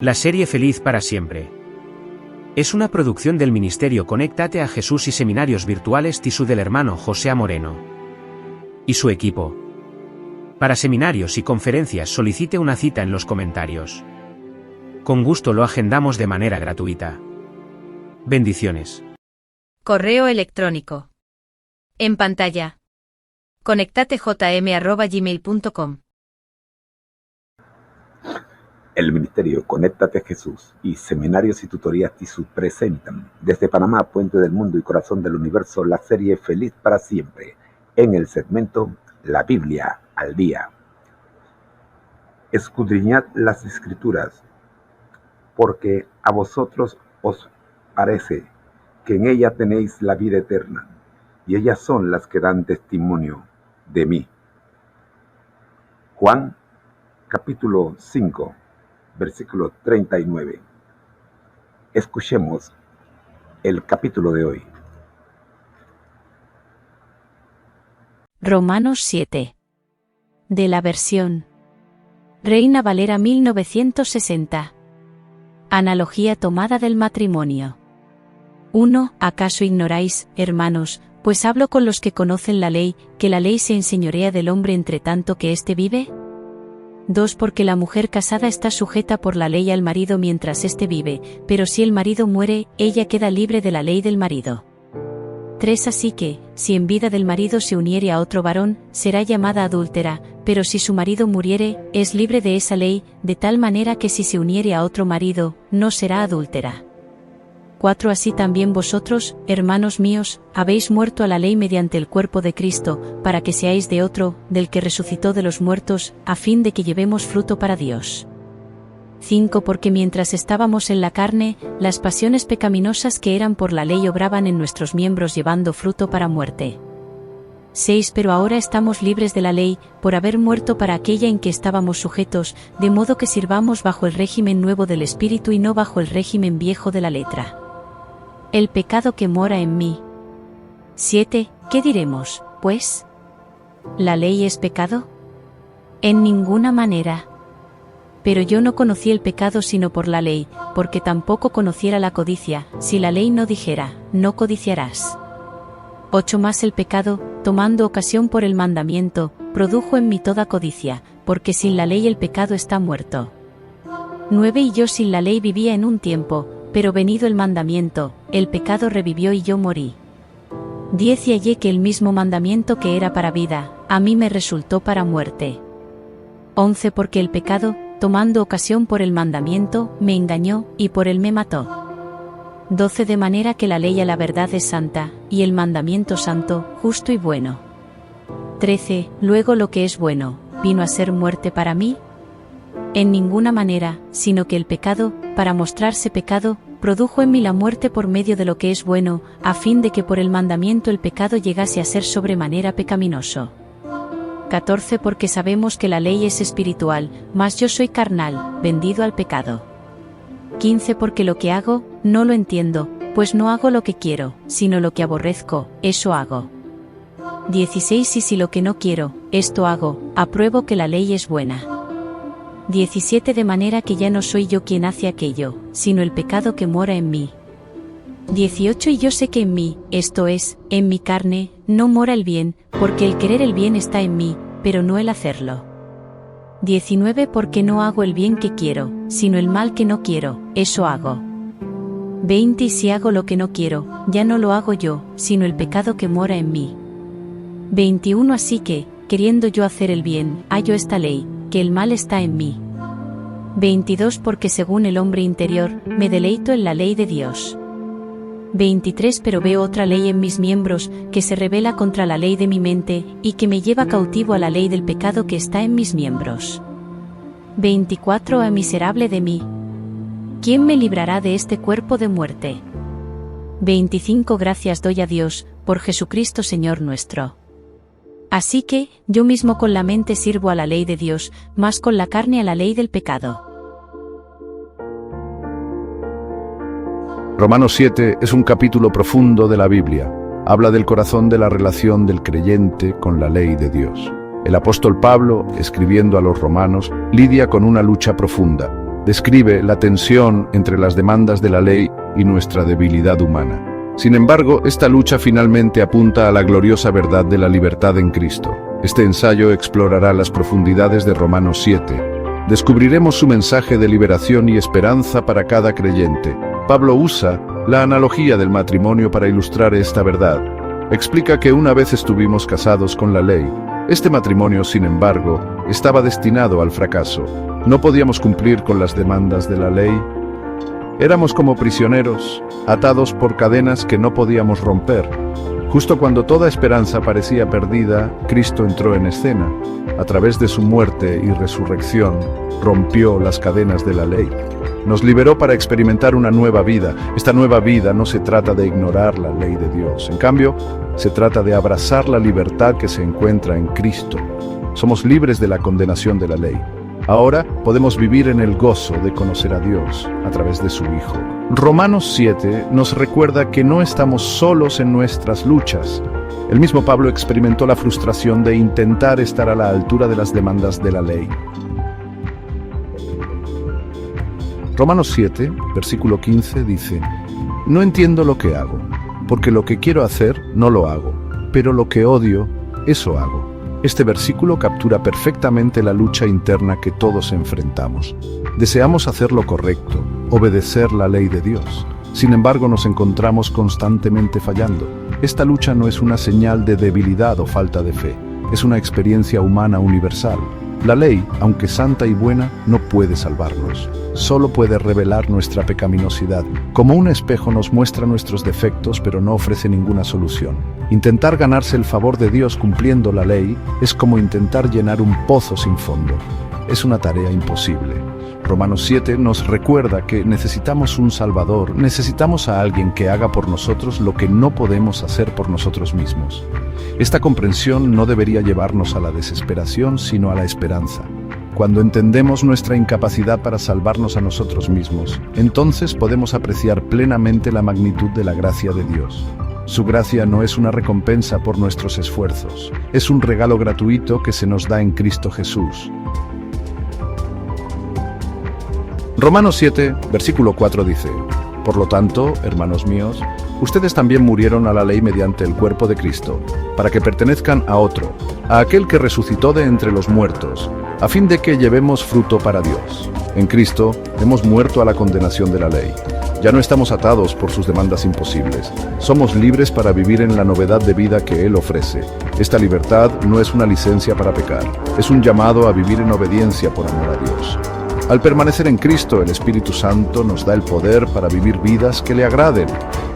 La serie Feliz para Siempre es una producción del Ministerio Conéctate a Jesús y Seminarios Virtuales TISU del hermano José Moreno y su equipo. Para seminarios y conferencias solicite una cita en los comentarios. Con gusto lo agendamos de manera gratuita. Bendiciones. Correo electrónico. En pantalla. conectatejm@gmail.com. El Ministerio Conéctate a Jesús y Seminarios y Tutorías TISU presentan desde Panamá, Puente del Mundo y Corazón del Universo, la serie Feliz para Siempre, en el segmento La Biblia al Día. Escudriñad las Escrituras, porque a vosotros os parece que en ella tenéis la vida eterna, y ellas son las que dan testimonio de mí. Juan, capítulo 5, versículo 39. Escuchemos el capítulo de hoy. Romanos 7. De la versión Reina Valera 1960. Analogía tomada del matrimonio. 1. ¿Acaso ignoráis, hermanos, pues hablo con los que conocen la ley, que la ley se enseñorea del hombre entre tanto que éste vive? 2. Porque la mujer casada está sujeta por la ley al marido mientras éste vive, pero si el marido muere, ella queda libre de la ley del marido. 3. Así que, si en vida del marido se uniere a otro varón, será llamada adúltera, pero si su marido muriere, es libre de esa ley, de tal manera que si se uniere a otro marido, no será adúltera. 4. Así también vosotros, hermanos míos, habéis muerto a la ley mediante el cuerpo de Cristo, para que seáis de otro, del que resucitó de los muertos, a fin de que llevemos fruto para Dios. 5. Porque mientras estábamos en la carne, las pasiones pecaminosas que eran por la ley obraban en nuestros miembros llevando fruto para muerte. 6. Pero ahora estamos libres de la ley, por haber muerto para aquella en que estábamos sujetos, de modo que sirvamos bajo el régimen nuevo del Espíritu y no bajo el régimen viejo de la letra. El pecado que mora en mí. 7. ¿Qué diremos, pues? ¿La ley es pecado? En ninguna manera. Pero yo no conocí el pecado sino por la ley, porque tampoco conociera la codicia, si la ley no dijera, no codiciarás. 8. Más el pecado, tomando ocasión por el mandamiento, produjo en mí toda codicia, porque sin la ley el pecado está muerto. 9. Y yo sin la ley vivía en un tiempo, pero venido el mandamiento, el pecado revivió y yo morí. 10. Y hallé que el mismo mandamiento que era para vida, a mí me resultó para muerte. 11. Porque el pecado, tomando ocasión por el mandamiento, me engañó, y por él me mató. 12. De manera que la ley a la verdad es santa, y el mandamiento santo, justo y bueno. 13. Luego lo que es bueno, ¿vino a ser muerte para mí? En ninguna manera, sino que el pecado, para mostrarse pecado, produjo en mí la muerte por medio de lo que es bueno, a fin de que por el mandamiento el pecado llegase a ser sobremanera pecaminoso. 14. Porque sabemos que la ley es espiritual, mas yo soy carnal, vendido al pecado. 15. Porque lo que hago, no lo entiendo, pues no hago lo que quiero, sino lo que aborrezco, eso hago. 16. Y si lo que no quiero, esto hago, apruebo que la ley es buena. 17. De manera que ya no soy yo quien hace aquello, sino el pecado que mora en mí. 18. Y yo sé que en mí, esto es, en mi carne, no mora el bien, porque el querer el bien está en mí, pero no el hacerlo. 19. Porque no hago el bien que quiero, sino el mal que no quiero, eso hago. 20. Y si hago lo que no quiero, ya no lo hago yo, sino el pecado que mora en mí. 21. Así que, queriendo yo hacer el bien, hallo esta ley, que el mal está en mí. 22. Porque según el hombre interior, me deleito en la ley de Dios. 23. Pero veo otra ley en mis miembros, que se rebela contra la ley de mi mente, y que me lleva cautivo a la ley del pecado que está en mis miembros. 24. ¡Ah, miserable de mí! ¿Quién me librará de este cuerpo de muerte? 25. Gracias doy a Dios, por Jesucristo Señor nuestro. Así que, yo mismo con la mente sirvo a la ley de Dios, mas con la carne a la ley del pecado. Romanos 7 es un capítulo profundo de la Biblia. Habla del corazón de la relación del creyente con la ley de Dios. El apóstol Pablo, escribiendo a los romanos, lidia con una lucha profunda. describe la tensión entre las demandas de la ley y nuestra debilidad humana. Sin embargo, esta lucha finalmente apunta a la gloriosa verdad de la libertad en Cristo. Este ensayo explorará las profundidades de Romanos 7. Descubriremos su mensaje de liberación y esperanza para cada creyente. Pablo usa la analogía del matrimonio para ilustrar esta verdad. Explica que una vez estuvimos casados con la ley. Este matrimonio, sin embargo, estaba destinado al fracaso. No podíamos cumplir con las demandas de la ley. Éramos como prisioneros, atados por cadenas que no podíamos romper. Justo cuando toda esperanza parecía perdida, Cristo entró en escena. A través de su muerte y resurrección, rompió las cadenas de la ley. Nos liberó para experimentar una nueva vida. Esta nueva vida no se trata de ignorar la ley de Dios. En cambio, se trata de abrazar la libertad que se encuentra en Cristo. Somos libres de la condenación de la ley. Ahora podemos vivir en el gozo de conocer a Dios a través de su Hijo. Romanos 7 nos recuerda que no estamos solos en nuestras luchas. El mismo Pablo experimentó la frustración de intentar estar a la altura de las demandas de la ley. Romanos 7, versículo 15 dice: No entiendo lo que hago, porque lo que quiero hacer no lo hago, pero lo que odio, eso hago. Este versículo captura perfectamente la lucha interna que todos enfrentamos. Deseamos hacer lo correcto, obedecer la ley de Dios. Sin embargo, nos encontramos constantemente fallando. Esta lucha no es una señal de debilidad o falta de fe, es una experiencia humana universal. La ley, aunque santa y buena, no puede salvarnos. Solo puede revelar nuestra pecaminosidad. Como un espejo nos muestra nuestros defectos, pero no ofrece ninguna solución. Intentar ganarse el favor de Dios cumpliendo la ley es como intentar llenar un pozo sin fondo. Es una tarea imposible. Romanos 7 nos recuerda que necesitamos un Salvador, necesitamos a alguien que haga por nosotros lo que no podemos hacer por nosotros mismos. Esta comprensión no debería llevarnos a la desesperación, sino a la esperanza. Cuando entendemos nuestra incapacidad para salvarnos a nosotros mismos, entonces podemos apreciar plenamente la magnitud de la gracia de Dios. Su gracia no es una recompensa por nuestros esfuerzos, es un regalo gratuito que se nos da en Cristo Jesús. Romanos 7, versículo 4 dice: Por lo tanto, hermanos míos, ustedes también murieron a la ley mediante el cuerpo de Cristo, para que pertenezcan a otro, a aquel que resucitó de entre los muertos, a fin de que llevemos fruto para Dios. En Cristo hemos muerto a la condenación de la ley. Ya no estamos atados por sus demandas imposibles. Somos libres para vivir en la novedad de vida que Él ofrece. Esta libertad no es una licencia para pecar, es un llamado a vivir en obediencia por amor a Dios. Al permanecer en Cristo, el Espíritu Santo nos da el poder para vivir vidas que le agraden.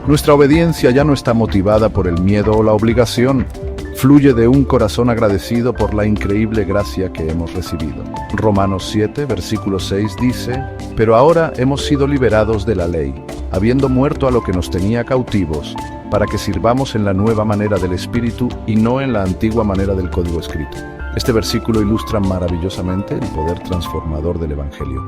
Nuestra obediencia ya no está motivada por el miedo o la obligación. Fluye de un corazón agradecido por la increíble gracia que hemos recibido. Romanos 7, versículo 6 dice: Pero ahora hemos sido liberados de la ley, habiendo muerto a lo que nos tenía cautivos, para que sirvamos en la nueva manera del Espíritu y no en la antigua manera del código escrito. Este versículo ilustra maravillosamente el poder transformador del Evangelio.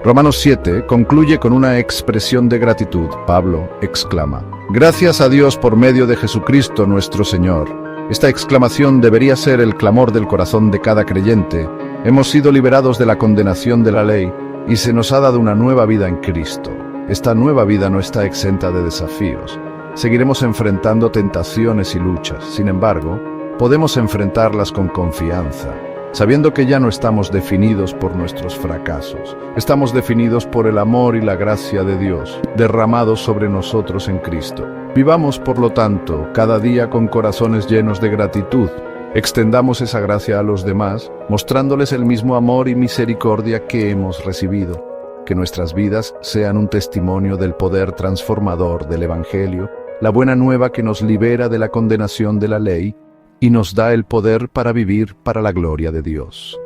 Romanos 7 concluye con una expresión de gratitud. Pablo exclama: Gracias a Dios por medio de Jesucristo nuestro Señor. Esta exclamación debería ser el clamor del corazón de cada creyente. Hemos sido liberados de la condenación de la ley y se nos ha dado una nueva vida en Cristo. Esta nueva vida no está exenta de desafíos. Seguiremos enfrentando tentaciones y luchas. Sin embargo, podemos enfrentarlas con confianza, sabiendo que ya no estamos definidos por nuestros fracasos. Estamos definidos por el amor y la gracia de Dios, derramados sobre nosotros en Cristo. Vivamos, por lo tanto, cada día con corazones llenos de gratitud. Extendamos esa gracia a los demás, mostrándoles el mismo amor y misericordia que hemos recibido. Que nuestras vidas sean un testimonio del poder transformador del Evangelio, la buena nueva que nos libera de la condenación de la ley y nos da el poder para vivir para la gloria de Dios.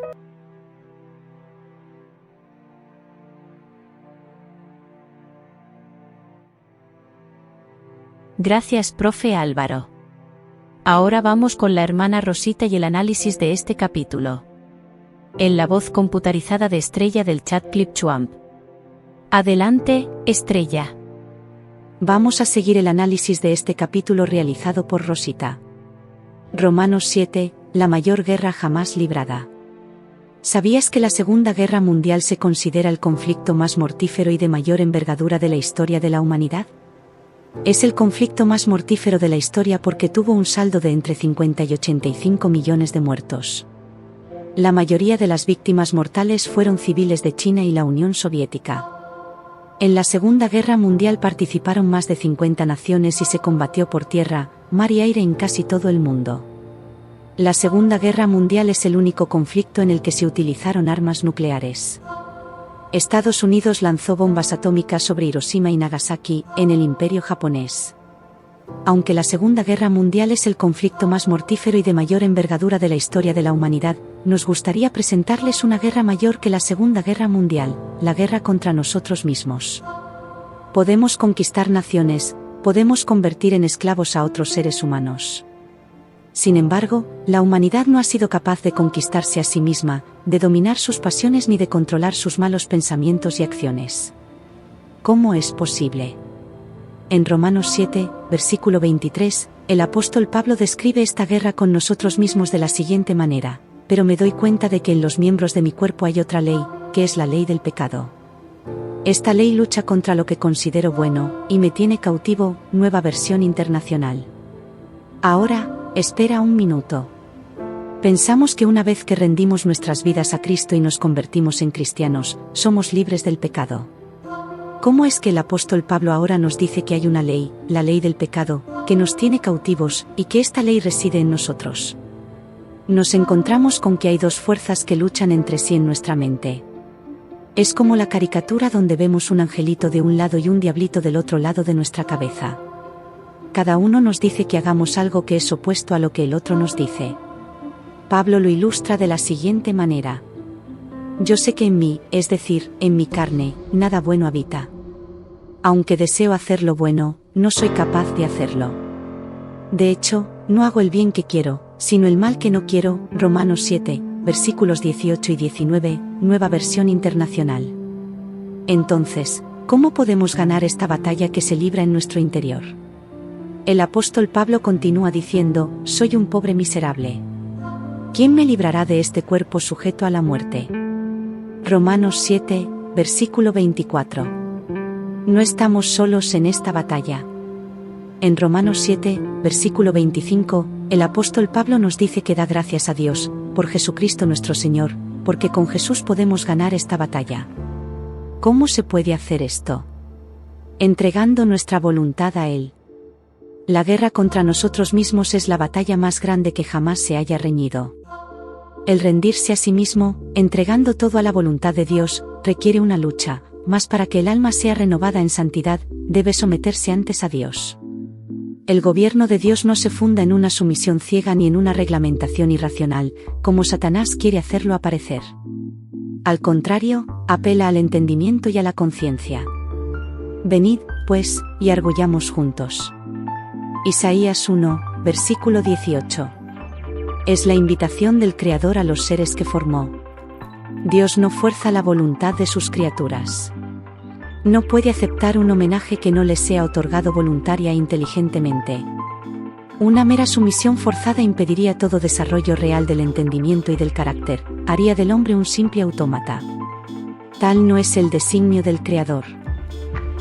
Gracias, profe Álvaro. Ahora vamos con la hermana Rosita y el análisis de este capítulo. En la voz computarizada de Estrella del chat ClipChuamp. Adelante, Estrella. Vamos a seguir el análisis de este capítulo realizado por Rosita. Romanos 7, la mayor guerra jamás librada. ¿Sabías que la Segunda Guerra Mundial se considera el conflicto más mortífero y de mayor envergadura de la historia de la humanidad? Es el conflicto más mortífero de la historia porque tuvo un saldo de entre 50 y 85 millones de muertos. La mayoría de las víctimas mortales fueron civiles de China y la Unión Soviética. En la Segunda Guerra Mundial participaron más de 50 naciones y se combatió por tierra, mar y aire en casi todo el mundo. La Segunda Guerra Mundial es el único conflicto en el que se utilizaron armas nucleares. Estados Unidos lanzó bombas atómicas sobre Hiroshima y Nagasaki, en el Imperio japonés. Aunque la Segunda Guerra Mundial es el conflicto más mortífero y de mayor envergadura de la historia de la humanidad, nos gustaría presentarles una guerra mayor que la Segunda Guerra Mundial, la guerra contra nosotros mismos. Podemos conquistar naciones, podemos convertir en esclavos a otros seres humanos. Sin embargo, la humanidad no ha sido capaz de conquistarse a sí misma, de dominar sus pasiones ni de controlar sus malos pensamientos y acciones. ¿Cómo es posible? En Romanos 7, versículo 23, el apóstol Pablo describe esta guerra con nosotros mismos de la siguiente manera: pero me doy cuenta de que en los miembros de mi cuerpo hay otra ley, que es la ley del pecado. Esta ley lucha contra lo que considero bueno, y me tiene cautivo. Nueva Versión Internacional. Ahora, espera un minuto. Pensamos que una vez que rendimos nuestras vidas a Cristo y nos convertimos en cristianos, somos libres del pecado. ¿Cómo es que el apóstol Pablo ahora nos dice que hay una ley, la ley del pecado, que nos tiene cautivos, y que esta ley reside en nosotros? Nos encontramos con que hay dos fuerzas que luchan entre sí en nuestra mente. Es como la caricatura donde vemos un angelito de un lado y un diablito del otro lado de nuestra cabeza. Cada uno nos dice que hagamos algo que es opuesto a lo que el otro nos dice. Pablo lo ilustra de la siguiente manera: yo sé que en mí, es decir, en mi carne, nada bueno habita. Aunque deseo hacer lo bueno, no soy capaz de hacerlo. De hecho, no hago el bien que quiero, sino el mal que no quiero. Romanos 7, versículos 18 y 19, Nueva Versión Internacional. Entonces, ¿cómo podemos ganar esta batalla que se libra en nuestro interior? El apóstol Pablo continúa diciendo: soy un pobre miserable. ¿Quién me librará de este cuerpo sujeto a la muerte? Romanos 7, versículo 24. No estamos solos en esta batalla. En Romanos 7, versículo 25, el apóstol Pablo nos dice que da gracias a Dios, por Jesucristo nuestro Señor, porque con Jesús podemos ganar esta batalla. ¿Cómo se puede hacer esto? Entregando nuestra voluntad a Él. La guerra contra nosotros mismos es la batalla más grande que jamás se haya reñido. El rendirse a sí mismo, entregando todo a la voluntad de Dios, requiere una lucha, mas para que el alma sea renovada en santidad, debe someterse antes a Dios. El gobierno de Dios no se funda en una sumisión ciega ni en una reglamentación irracional, como Satanás quiere hacerlo aparecer. Al contrario, apela al entendimiento y a la conciencia. Venid, pues, y arguyamos juntos. Isaías 1, versículo 18. Es la invitación del Creador a los seres que formó. Dios no fuerza la voluntad de sus criaturas. No puede aceptar un homenaje que no le sea otorgado voluntaria e inteligentemente. Una mera sumisión forzada impediría todo desarrollo real del entendimiento y del carácter, haría del hombre un simple autómata. Tal no es el designio del Creador.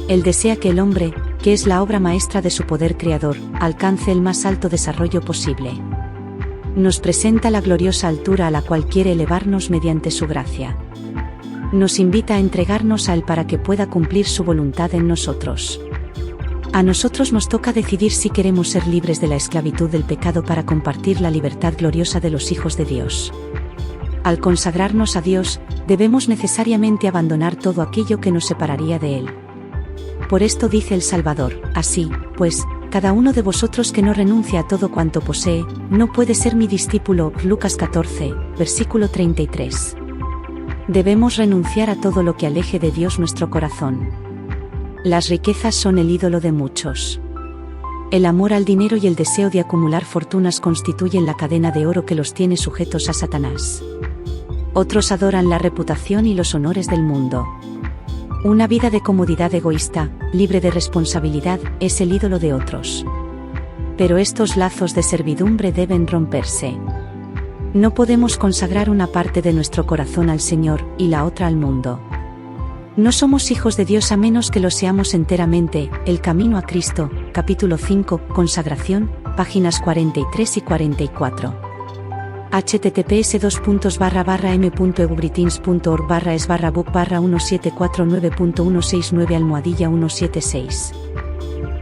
Él desea que el hombre, que es la obra maestra de su poder creador, alcance el más alto desarrollo posible. Nos presenta la gloriosa altura a la cual quiere elevarnos mediante su gracia. Nos invita a entregarnos a Él para que pueda cumplir su voluntad en nosotros. A nosotros nos toca decidir si queremos ser libres de la esclavitud del pecado para compartir la libertad gloriosa de los hijos de Dios. Al consagrarnos a Dios, debemos necesariamente abandonar todo aquello que nos separaría de Él. Por esto dice el Salvador: así, pues, cada uno de vosotros que no renuncia a todo cuanto posee, no puede ser mi discípulo. Lucas 14, versículo 33. Debemos renunciar a todo lo que aleje de Dios nuestro corazón. Las riquezas son el ídolo de muchos. El amor al dinero y el deseo de acumular fortunas constituyen la cadena de oro que los tiene sujetos a Satanás. Otros adoran la reputación y los honores del mundo. Una vida de comodidad egoísta, libre de responsabilidad, es el ídolo de otros. Pero estos lazos de servidumbre deben romperse. No podemos consagrar una parte de nuestro corazón al Señor y la otra al mundo. No somos hijos de Dios a menos que lo seamos enteramente. El camino a Cristo, capítulo 5, consagración, páginas 43 y 44. https://m.ebritins.org/book/1749.169-176.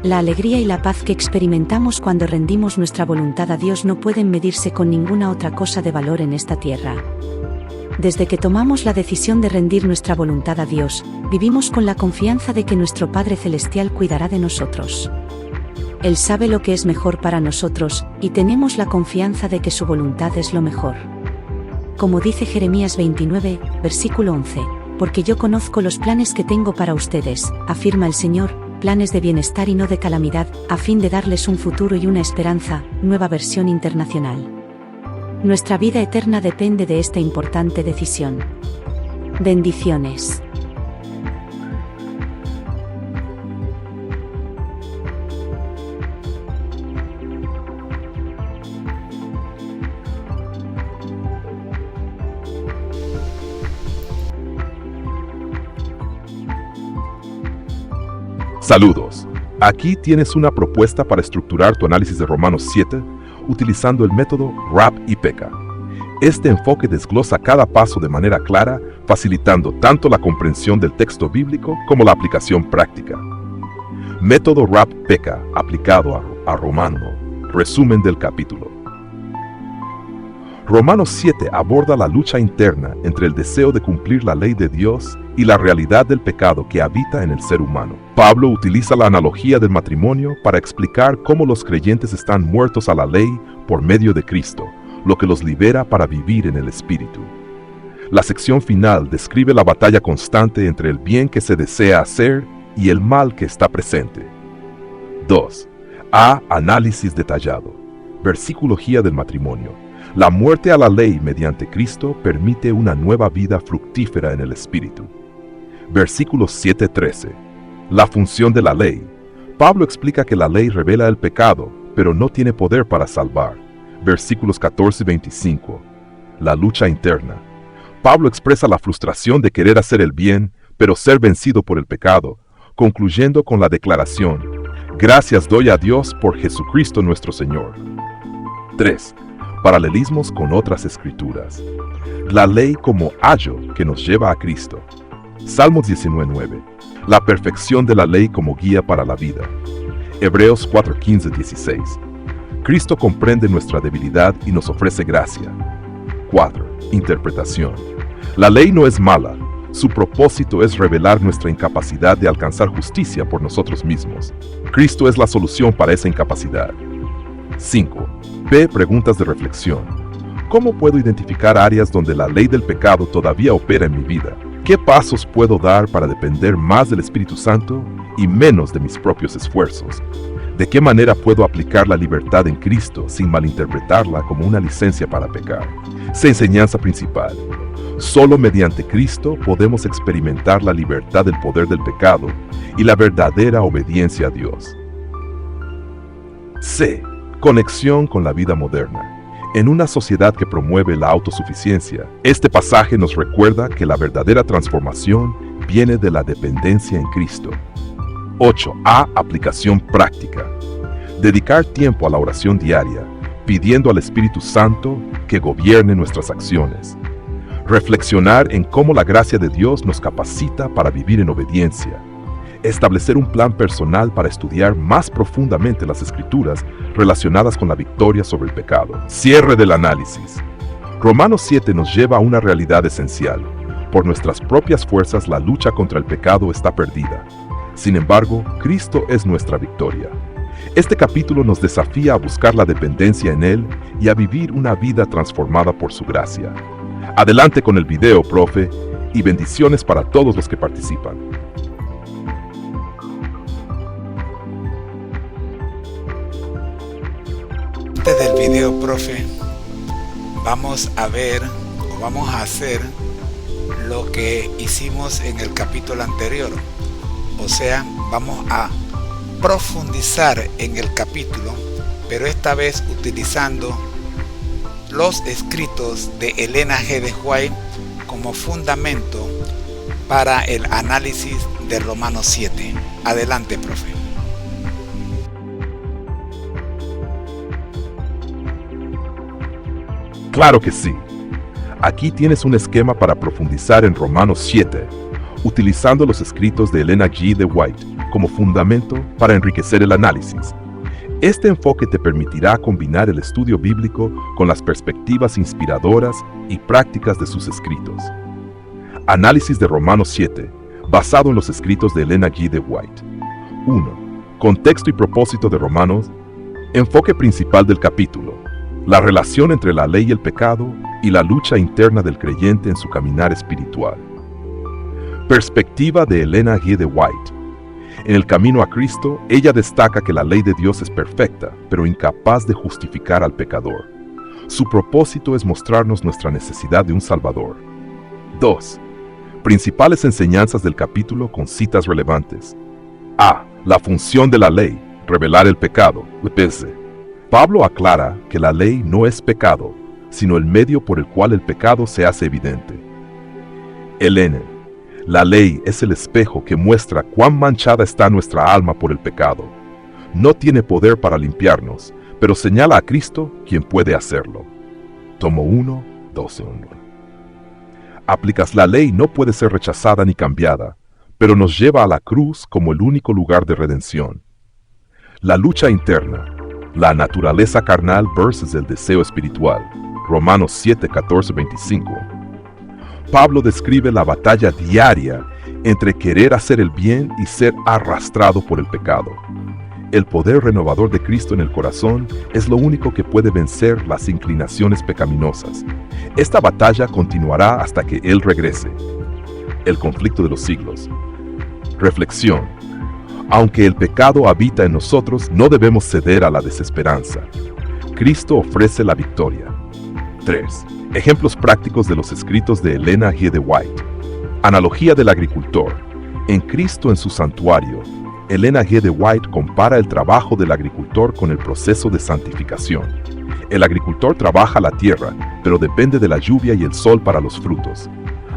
La alegría y la paz que experimentamos cuando rendimos nuestra voluntad a Dios no pueden medirse con ninguna otra cosa de valor en esta tierra. Desde que tomamos la decisión de rendir nuestra voluntad a Dios, vivimos con la confianza de que nuestro Padre Celestial cuidará de nosotros. Él sabe lo que es mejor para nosotros, y tenemos la confianza de que su voluntad es lo mejor. Como dice Jeremías 29, versículo 11, porque yo conozco los planes que tengo para ustedes, afirma el Señor, planes de bienestar y no de calamidad, a fin de darles un futuro y una esperanza. Nueva versión internacional. Nuestra vida eterna depende de esta importante decisión. Bendiciones. Saludos. Aquí tienes una propuesta para estructurar tu análisis de Romanos 7 utilizando el método RAP y PECA. Este enfoque desglosa cada paso de manera clara, facilitando tanto la comprensión del texto bíblico como la aplicación práctica. Método RAP PECA aplicado a Romano. Resumen del capítulo. Romanos 7 aborda la lucha interna entre el deseo de cumplir la ley de Dios y la realidad del pecado que habita en el ser humano. Pablo utiliza la analogía del matrimonio para explicar cómo los creyentes están muertos a la ley por medio de Cristo, lo que los libera para vivir en el Espíritu. La sección final describe la batalla constante entre el bien que se desea hacer y el mal que está presente. 2. A. Análisis detallado. Versicología del matrimonio. La muerte a la ley mediante Cristo permite una nueva vida fructífera en el Espíritu. Versículo 7:13. La función de la ley. Pablo explica que la ley revela el pecado, pero no tiene poder para salvar. Versículos 14 y 25. La lucha interna. Pablo expresa la frustración de querer hacer el bien, pero ser vencido por el pecado, concluyendo con la declaración: gracias doy a Dios por Jesucristo nuestro Señor. 3. Paralelismos con otras escrituras. La ley como ayo que nos lleva a Cristo. Salmos 19:9. La perfección de la ley como guía para la vida. Hebreos 4:15-16. Cristo comprende nuestra debilidad y nos ofrece gracia. 4. Interpretación. La ley no es mala. Su propósito es revelar nuestra incapacidad de alcanzar justicia por nosotros mismos. Cristo es la solución para esa incapacidad. 5. P. Preguntas de reflexión. ¿Cómo puedo identificar áreas donde la ley del pecado todavía opera en mi vida? ¿Qué pasos puedo dar para depender más del Espíritu Santo y menos de mis propios esfuerzos? ¿De qué manera puedo aplicar la libertad en Cristo sin malinterpretarla como una licencia para pecar? Enseñanza principal. Solo mediante Cristo podemos experimentar la libertad del poder del pecado y la verdadera obediencia a Dios. C. Conexión con la vida moderna. En una sociedad que promueve la autosuficiencia, este pasaje nos recuerda que la verdadera transformación viene de la dependencia en Cristo. 8. A. Aplicación práctica. Dedicar tiempo a la oración diaria, pidiendo al Espíritu Santo que gobierne nuestras acciones. Reflexionar en cómo la gracia de Dios nos capacita para vivir en obediencia. Establecer un plan personal para estudiar más profundamente las Escrituras relacionadas con la victoria sobre el pecado. Cierre del análisis. Romanos 7 nos lleva a una realidad esencial. Por nuestras propias fuerzas la lucha contra el pecado está perdida. Sin embargo, Cristo es nuestra victoria. Este capítulo nos desafía a buscar la dependencia en Él y a vivir una vida transformada por su gracia. Adelante con el video, profe, y bendiciones para todos los que participan. Antes del video, profe, vamos a ver o vamos a hacer lo que hicimos en el capítulo anterior. O sea, vamos a profundizar en el capítulo, pero esta vez utilizando los escritos de Elena G. de White como fundamento para el análisis de Romanos 7. Adelante, profe. Claro que sí. Aquí tienes un esquema para profundizar en Romanos 7, utilizando los escritos de Elena G. de White como fundamento para enriquecer el análisis. Este enfoque te permitirá combinar el estudio bíblico con las perspectivas inspiradoras y prácticas de sus escritos. Análisis de Romanos 7, basado en los escritos de Elena G. de White. 1. Contexto y propósito de Romanos. Enfoque principal del capítulo: la relación entre la ley y el pecado y la lucha interna del creyente en su caminar espiritual. Perspectiva de Elena G. de White. En el camino a Cristo, ella destaca que la ley de Dios es perfecta, pero incapaz de justificar al pecador. Su propósito es mostrarnos nuestra necesidad de un Salvador. 2. Principales enseñanzas del capítulo con citas relevantes. A. La función de la ley: revelar el pecado. B. Pablo aclara que la ley no es pecado, sino el medio por el cual el pecado se hace evidente. Elena. La ley es el espejo que muestra cuán manchada está nuestra alma por el pecado. No tiene poder para limpiarnos, pero señala a Cristo quien puede hacerlo. Tomo 1, 12:1. Aplicas: la ley no puede ser rechazada ni cambiada, pero nos lleva a la cruz como el único lugar de redención. La lucha interna: la naturaleza carnal versus el deseo espiritual. Romanos 7, 14, 25. Pablo describe la batalla diaria entre querer hacer el bien y ser arrastrado por el pecado. El poder renovador de Cristo en el corazón es lo único que puede vencer las inclinaciones pecaminosas. Esta batalla continuará hasta que Él regrese. El conflicto de los siglos. Reflexión: aunque el pecado habita en nosotros, no debemos ceder a la desesperanza. Cristo ofrece la victoria. 3. Ejemplos prácticos de los escritos de Elena G. de White. Analogía del agricultor. En Cristo en su santuario, Elena G. de White compara el trabajo del agricultor con el proceso de santificación. El agricultor trabaja la tierra, pero depende de la lluvia y el sol para los frutos.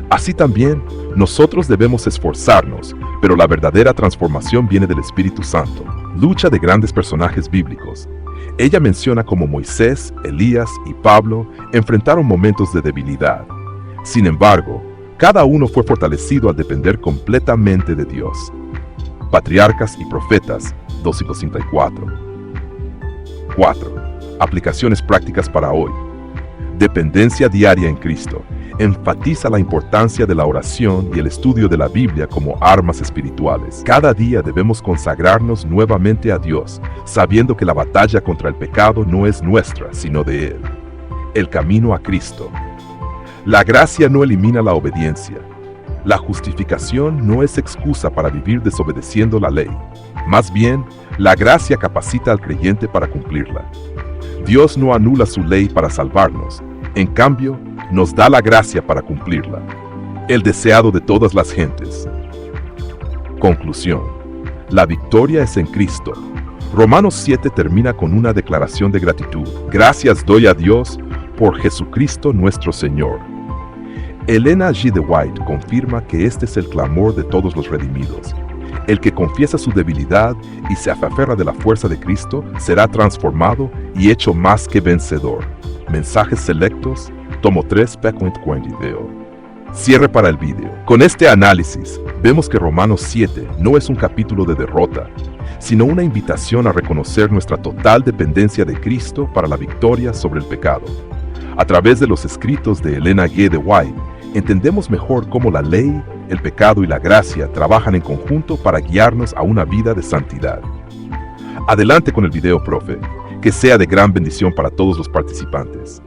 Así también, nosotros debemos esforzarnos, pero la verdadera transformación viene del Espíritu Santo. Lucha de grandes personajes bíblicos. Ella menciona cómo Moisés, Elías y Pablo enfrentaron momentos de debilidad. Sin embargo, cada uno fue fortalecido al depender completamente de Dios. Patriarcas y Profetas, 2:54. 4. Aplicaciones prácticas para hoy. Dependencia diaria en Cristo. Enfatiza la importancia de la oración y el estudio de la Biblia como armas espirituales. Cada día debemos consagrarnos nuevamente a Dios, sabiendo que la batalla contra el pecado no es nuestra, sino de Él. El camino a Cristo. La gracia no elimina la obediencia. La justificación no es excusa para vivir desobedeciendo la ley. Más bien, la gracia capacita al creyente para cumplirla. Dios no anula su ley para salvarnos. En cambio, nos da la gracia para cumplirla. El deseado de todas las gentes. Conclusión. La victoria es en Cristo. Romanos 7 termina con una declaración de gratitud. Gracias doy a Dios por Jesucristo nuestro Señor. Elena G. de White confirma que este es el clamor de todos los redimidos. El que confiesa su debilidad y se aferra de la fuerza de Cristo será transformado y hecho más que vencedor. Mensajes selectos, tomo 3, p.40 video. Cierre para el video. Con este análisis, vemos que Romanos 7 no es un capítulo de derrota, sino una invitación a reconocer nuestra total dependencia de Cristo para la victoria sobre el pecado. A través de los escritos de Elena G. de White, entendemos mejor cómo la ley, el pecado y la gracia trabajan en conjunto para guiarnos a una vida de santidad. Adelante con el video, profe. Que sea de gran bendición para todos los participantes.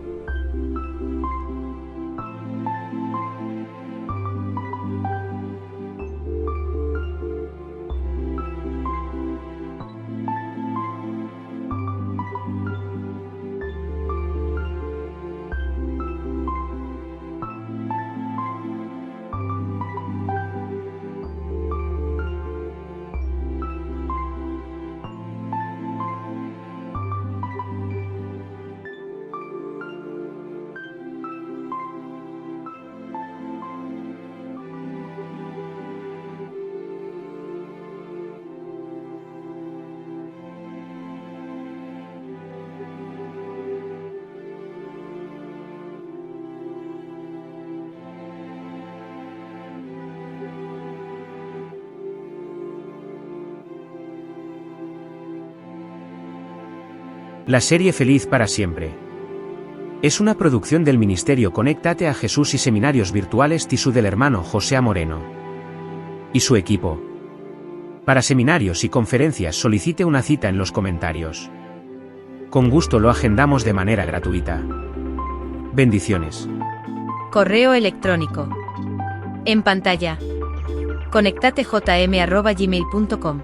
La serie Feliz para Siempre es una producción del Ministerio Conéctate a Jesús y Seminarios Virtuales TISU del hermano José Moreno y su equipo. Para seminarios y conferencias solicite una cita en los comentarios. Con gusto lo agendamos de manera gratuita. Bendiciones. Correo electrónico. En pantalla. conectatejm@gmail.com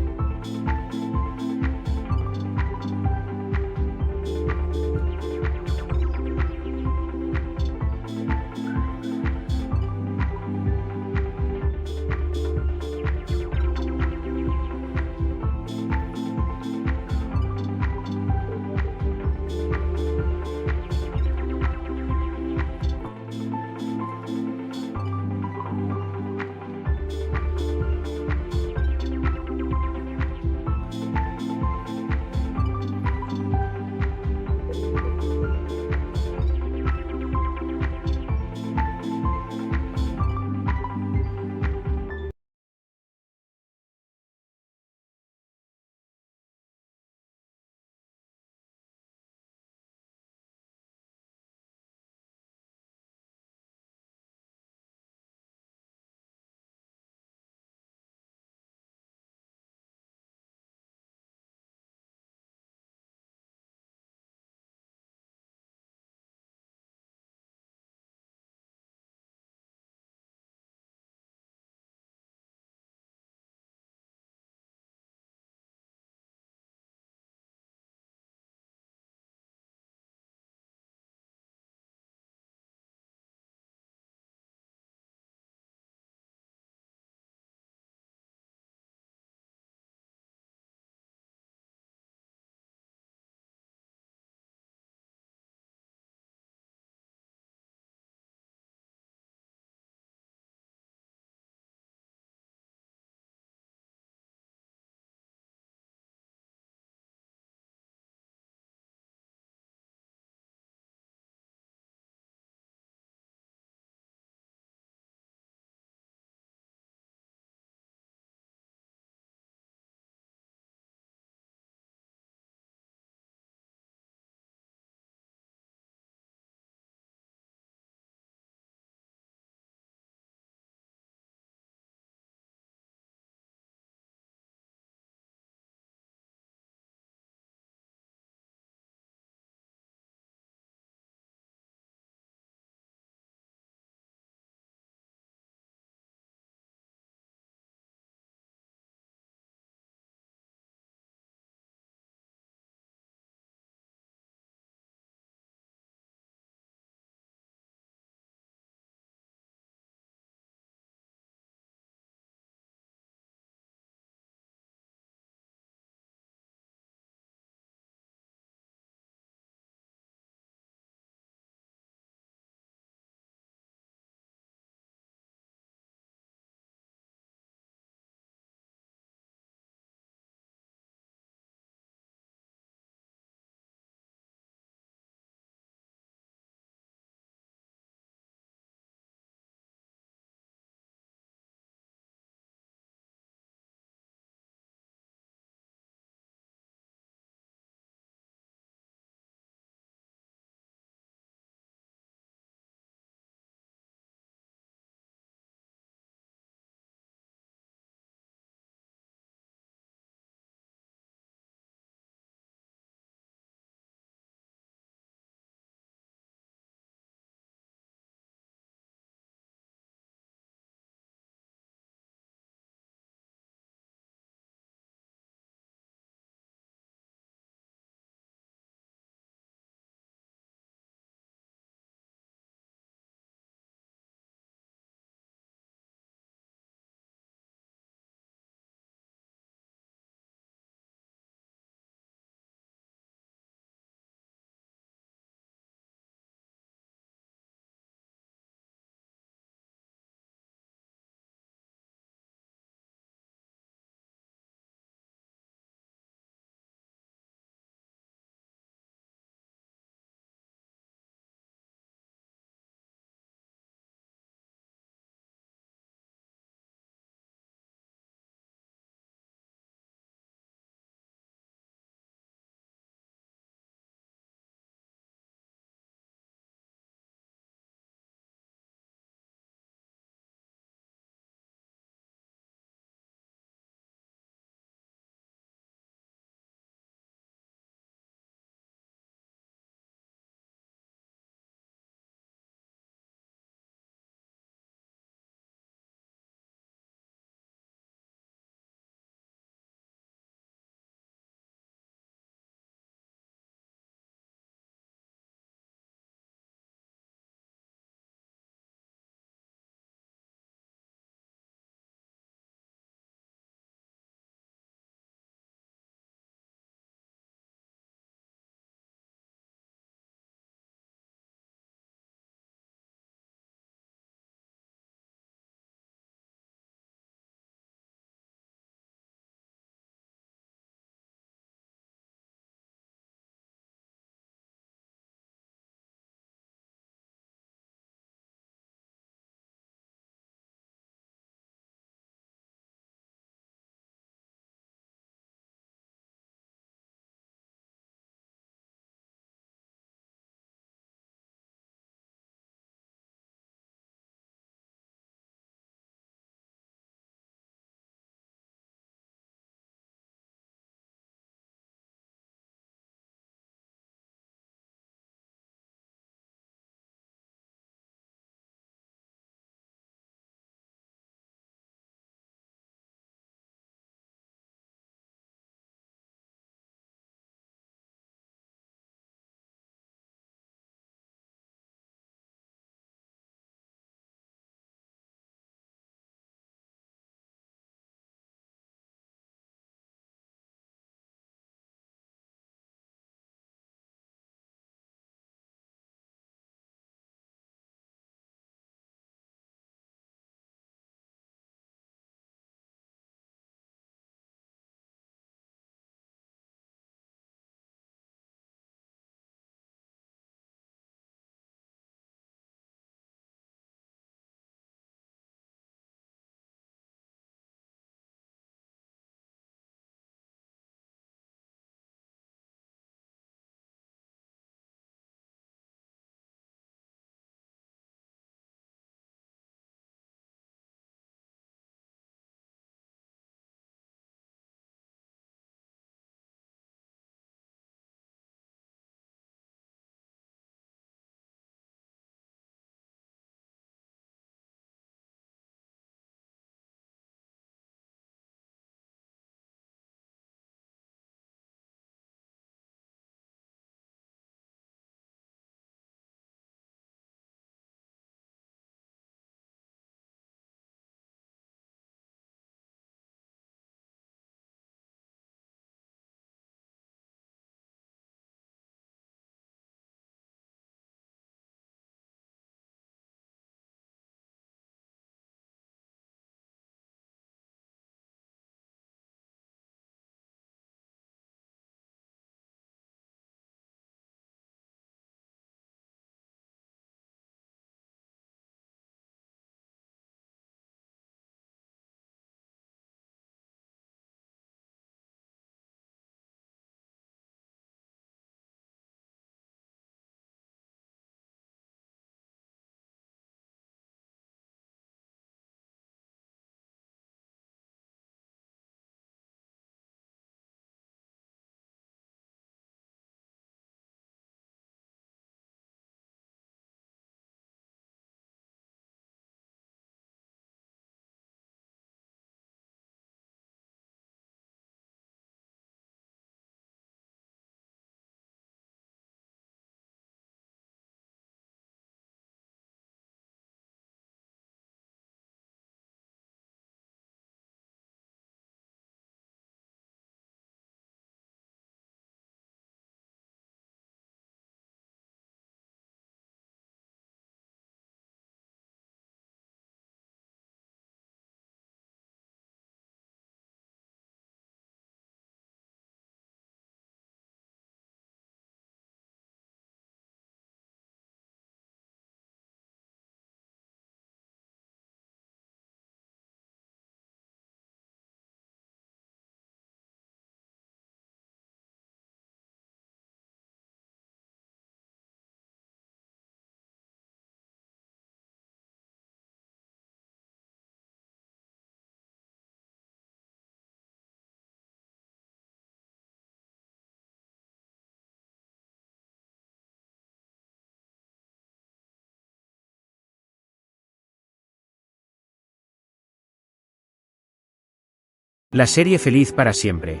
La serie Feliz para siempre.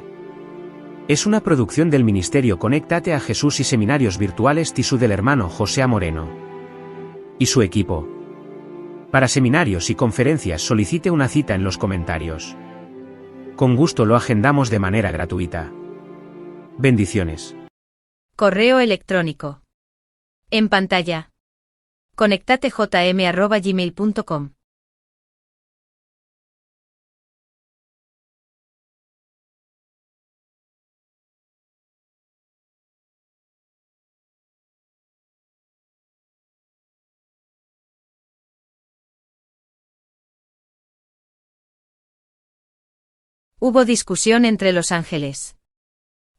Es una producción del Ministerio Conéctate a Jesús y Seminarios Virtuales TISU del hermano José Moreno y su equipo. Para seminarios y conferencias solicite una cita en los comentarios. Con gusto lo agendamos de manera gratuita. Bendiciones. Correo electrónico. En pantalla. conectatejm@gmail.com. Hubo discusión entre los ángeles.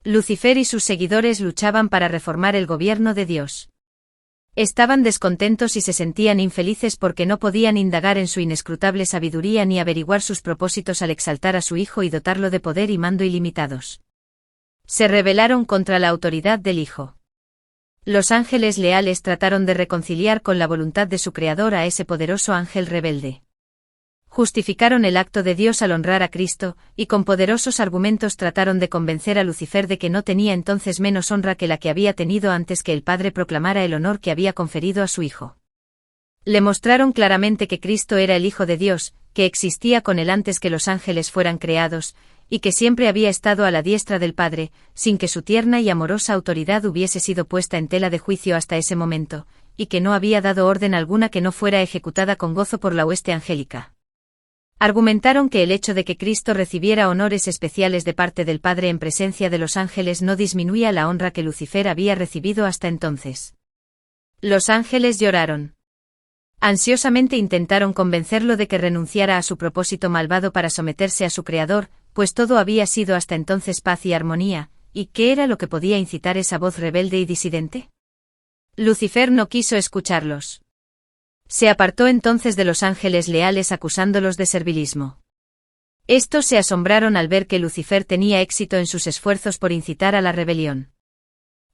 Lucifer y sus seguidores luchaban para reformar el gobierno de Dios. Estaban descontentos y se sentían infelices porque no podían indagar en su inescrutable sabiduría ni averiguar sus propósitos al exaltar a su Hijo y dotarlo de poder y mando ilimitados. Se rebelaron contra la autoridad del Hijo. Los ángeles leales trataron de reconciliar con la voluntad de su Creador a ese poderoso ángel rebelde. Justificaron el acto de Dios al honrar a Cristo, y con poderosos argumentos trataron de convencer a Lucifer de que no tenía entonces menos honra que la que había tenido antes que el Padre proclamara el honor que había conferido a su Hijo. Le mostraron claramente que Cristo era el Hijo de Dios, que existía con él antes que los ángeles fueran creados, y que siempre había estado a la diestra del Padre, sin que su tierna y amorosa autoridad hubiese sido puesta en tela de juicio hasta ese momento, y que no había dado orden alguna que no fuera ejecutada con gozo por la hueste angélica. Argumentaron que el hecho de que Cristo recibiera honores especiales de parte del Padre en presencia de los ángeles no disminuía la honra que Lucifer había recibido hasta entonces. Los ángeles lloraron. Ansiosamente intentaron convencerlo de que renunciara a su propósito malvado para someterse a su Creador, pues todo había sido hasta entonces paz y armonía, ¿y qué era lo que podía incitar esa voz rebelde y disidente? Lucifer no quiso escucharlos. Se apartó entonces de los ángeles leales acusándolos de servilismo. Estos se asombraron al ver que Lucifer tenía éxito en sus esfuerzos por incitar a la rebelión.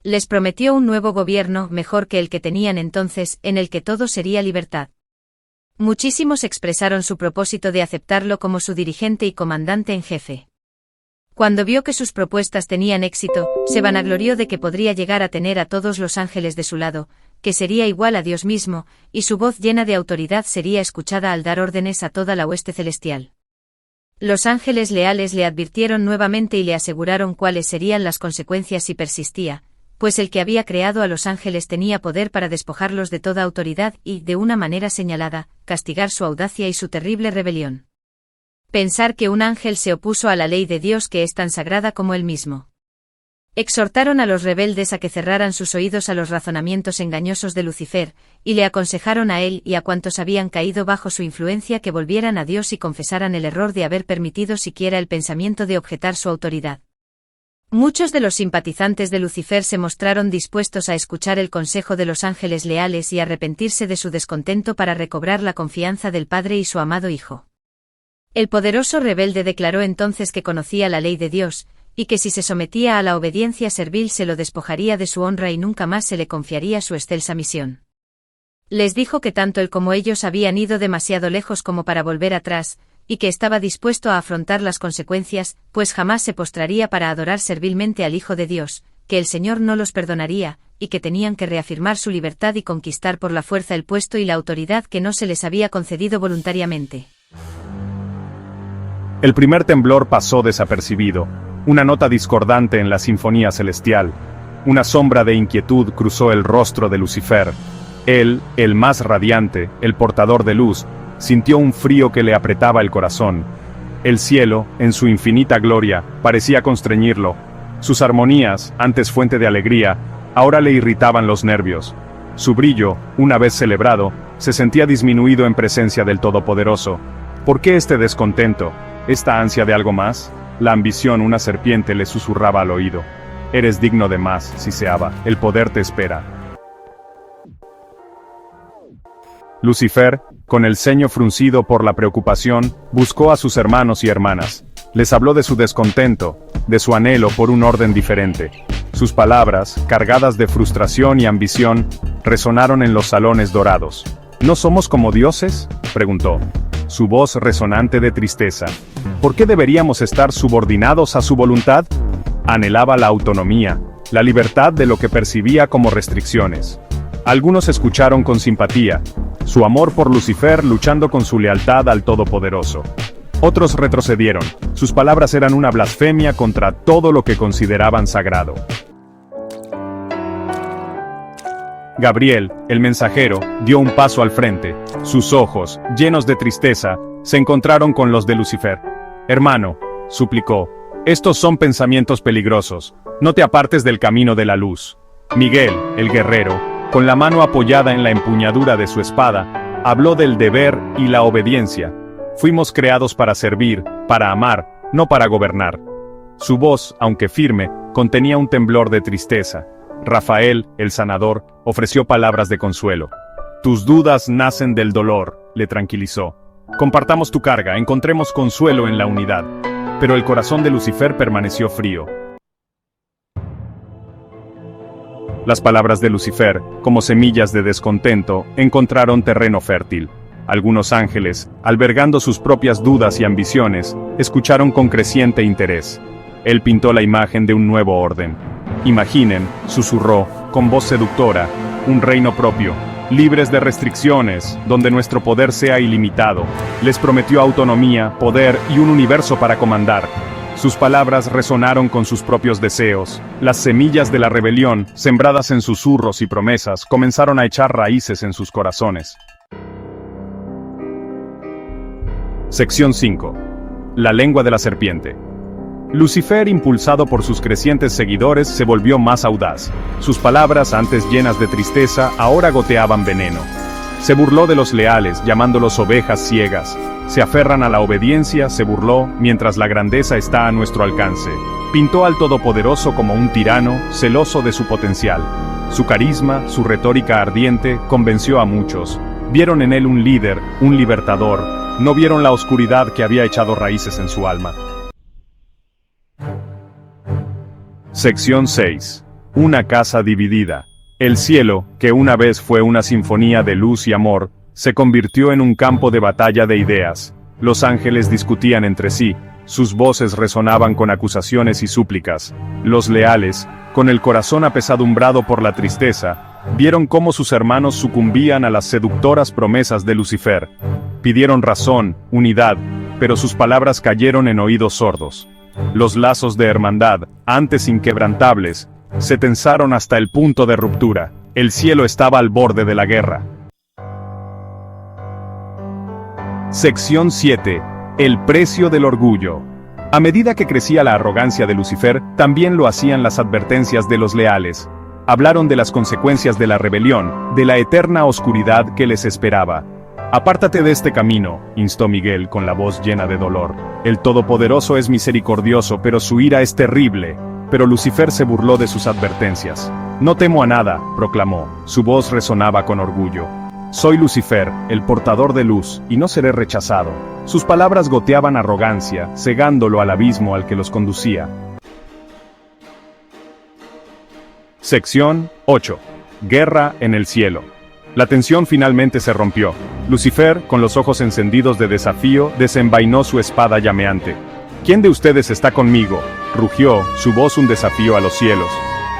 Les prometió un nuevo gobierno mejor que el que tenían entonces, en el que todo sería libertad. Muchísimos expresaron su propósito de aceptarlo como su dirigente y comandante en jefe. Cuando vio que sus propuestas tenían éxito, se vanaglorió de que podría llegar a tener a todos los ángeles de su lado, que sería igual a Dios mismo, y su voz llena de autoridad sería escuchada al dar órdenes a toda la hueste celestial. Los ángeles leales le advirtieron nuevamente y le aseguraron cuáles serían las consecuencias si persistía, pues el que había creado a los ángeles tenía poder para despojarlos de toda autoridad y, de una manera señalada, castigar su audacia y su terrible rebelión. Pensar que un ángel se opuso a la ley de Dios que es tan sagrada como él mismo. Exhortaron a los rebeldes a que cerraran sus oídos a los razonamientos engañosos de Lucifer, y le aconsejaron a él y a cuantos habían caído bajo su influencia que volvieran a Dios y confesaran el error de haber permitido siquiera el pensamiento de objetar su autoridad. Muchos de los simpatizantes de Lucifer se mostraron dispuestos a escuchar el consejo de los ángeles leales y arrepentirse de su descontento para recobrar la confianza del Padre y su amado Hijo. El poderoso rebelde declaró entonces que conocía la ley de Dios, y que si se sometía a la obediencia servil se lo despojaría de su honra y nunca más se le confiaría su excelsa misión. Les dijo que tanto él como ellos habían ido demasiado lejos como para volver atrás, y que estaba dispuesto a afrontar las consecuencias, pues jamás se postraría para adorar servilmente al Hijo de Dios, que el Señor no los perdonaría, y que tenían que reafirmar su libertad y conquistar por la fuerza el puesto y la autoridad que no se les había concedido voluntariamente. El primer temblor pasó desapercibido. Una nota discordante en la sinfonía celestial. Una sombra de inquietud cruzó el rostro de Lucifer. Él, el más radiante, el portador de luz, sintió un frío que le apretaba el corazón. El cielo, en su infinita gloria, parecía constreñirlo. Sus armonías, antes fuente de alegría, ahora le irritaban los nervios. Su brillo, una vez celebrado, se sentía disminuido en presencia del Todopoderoso. ¿Por qué este descontento? ¿Esta ansia de algo más? La ambición, una serpiente, le susurraba al oído. Eres digno de más, Siseaba, el poder te espera. Lucifer, con el ceño fruncido por la preocupación, buscó a sus hermanos y hermanas. Les habló de su descontento, de su anhelo por un orden diferente. Sus palabras, cargadas de frustración y ambición, resonaron en los salones dorados. ¿No somos como dioses?, preguntó. Su voz resonante de tristeza. ¿Por qué deberíamos estar subordinados a su voluntad? Anhelaba la autonomía, la libertad de lo que percibía como restricciones. Algunos escucharon con simpatía, su amor por Lucifer luchando con su lealtad al Todopoderoso. Otros retrocedieron, sus palabras eran una blasfemia contra todo lo que consideraban sagrado. Gabriel, el mensajero, dio un paso al frente. Sus ojos, llenos de tristeza, se encontraron con los de Lucifer. «Hermano», suplicó, «estos son pensamientos peligrosos, no te apartes del camino de la luz». Miguel, el guerrero, con la mano apoyada en la empuñadura de su espada, habló del deber y la obediencia. Fuimos creados para servir, para amar, no para gobernar. Su voz, aunque firme, contenía un temblor de tristeza. Rafael, el sanador, ofreció palabras de consuelo. «Tus dudas nacen del dolor», le tranquilizó. «Compartamos tu carga, encontremos consuelo en la unidad». Pero el corazón de Lucifer permaneció frío. Las palabras de Lucifer, como semillas de descontento, encontraron terreno fértil. Algunos ángeles, albergando sus propias dudas y ambiciones, escucharon con creciente interés. Él pintó la imagen de un nuevo orden. «Imaginen», susurró, con voz seductora, «un reino propio, libres de restricciones, donde nuestro poder sea ilimitado». Les prometió autonomía, poder y un universo para comandar. Sus palabras resonaron con sus propios deseos. Las semillas de la rebelión, sembradas en susurros y promesas, comenzaron a echar raíces en sus corazones. Sección 5. La lengua de la serpiente. Lucifer, impulsado por sus crecientes seguidores, se volvió más audaz. Sus palabras, antes llenas de tristeza, ahora goteaban veneno. Se burló de los leales, llamándolos ovejas ciegas. Se aferran a la obediencia, se burló, mientras la grandeza está a nuestro alcance. Pintó al Todopoderoso como un tirano, celoso de su potencial. Su carisma, su retórica ardiente, convenció a muchos. Vieron en él un líder, un libertador. No vieron la oscuridad que había echado raíces en su alma. Sección 6. Una casa dividida. El cielo, que una vez fue una sinfonía de luz y amor, se convirtió en un campo de batalla de ideas. Los ángeles discutían entre sí, sus voces resonaban con acusaciones y súplicas. Los leales, con el corazón apesadumbrado por la tristeza, vieron cómo sus hermanos sucumbían a las seductoras promesas de Lucifer. Pidieron razón, unidad, pero sus palabras cayeron en oídos sordos. Los lazos de hermandad, antes inquebrantables, se tensaron hasta el punto de ruptura. El cielo estaba al borde de la guerra. Sección 7. El precio del orgullo. A medida que crecía la arrogancia de Lucifer, también lo hacían las advertencias de los leales. Hablaron de las consecuencias de la rebelión, de la eterna oscuridad que les esperaba. «Apártate de este camino», instó Miguel con la voz llena de dolor. «El Todopoderoso es misericordioso, pero su ira es terrible». Pero Lucifer se burló de sus advertencias. «No temo a nada», proclamó. Su voz resonaba con orgullo. «Soy Lucifer, el portador de luz, y no seré rechazado». Sus palabras goteaban arrogancia, cegándolo al abismo al que los conducía. Sección 8. Guerra en el cielo. La tensión finalmente se rompió. Lucifer, con los ojos encendidos de desafío, desenvainó su espada llameante. «¿Quién de ustedes está conmigo?», rugió, su voz un desafío a los cielos.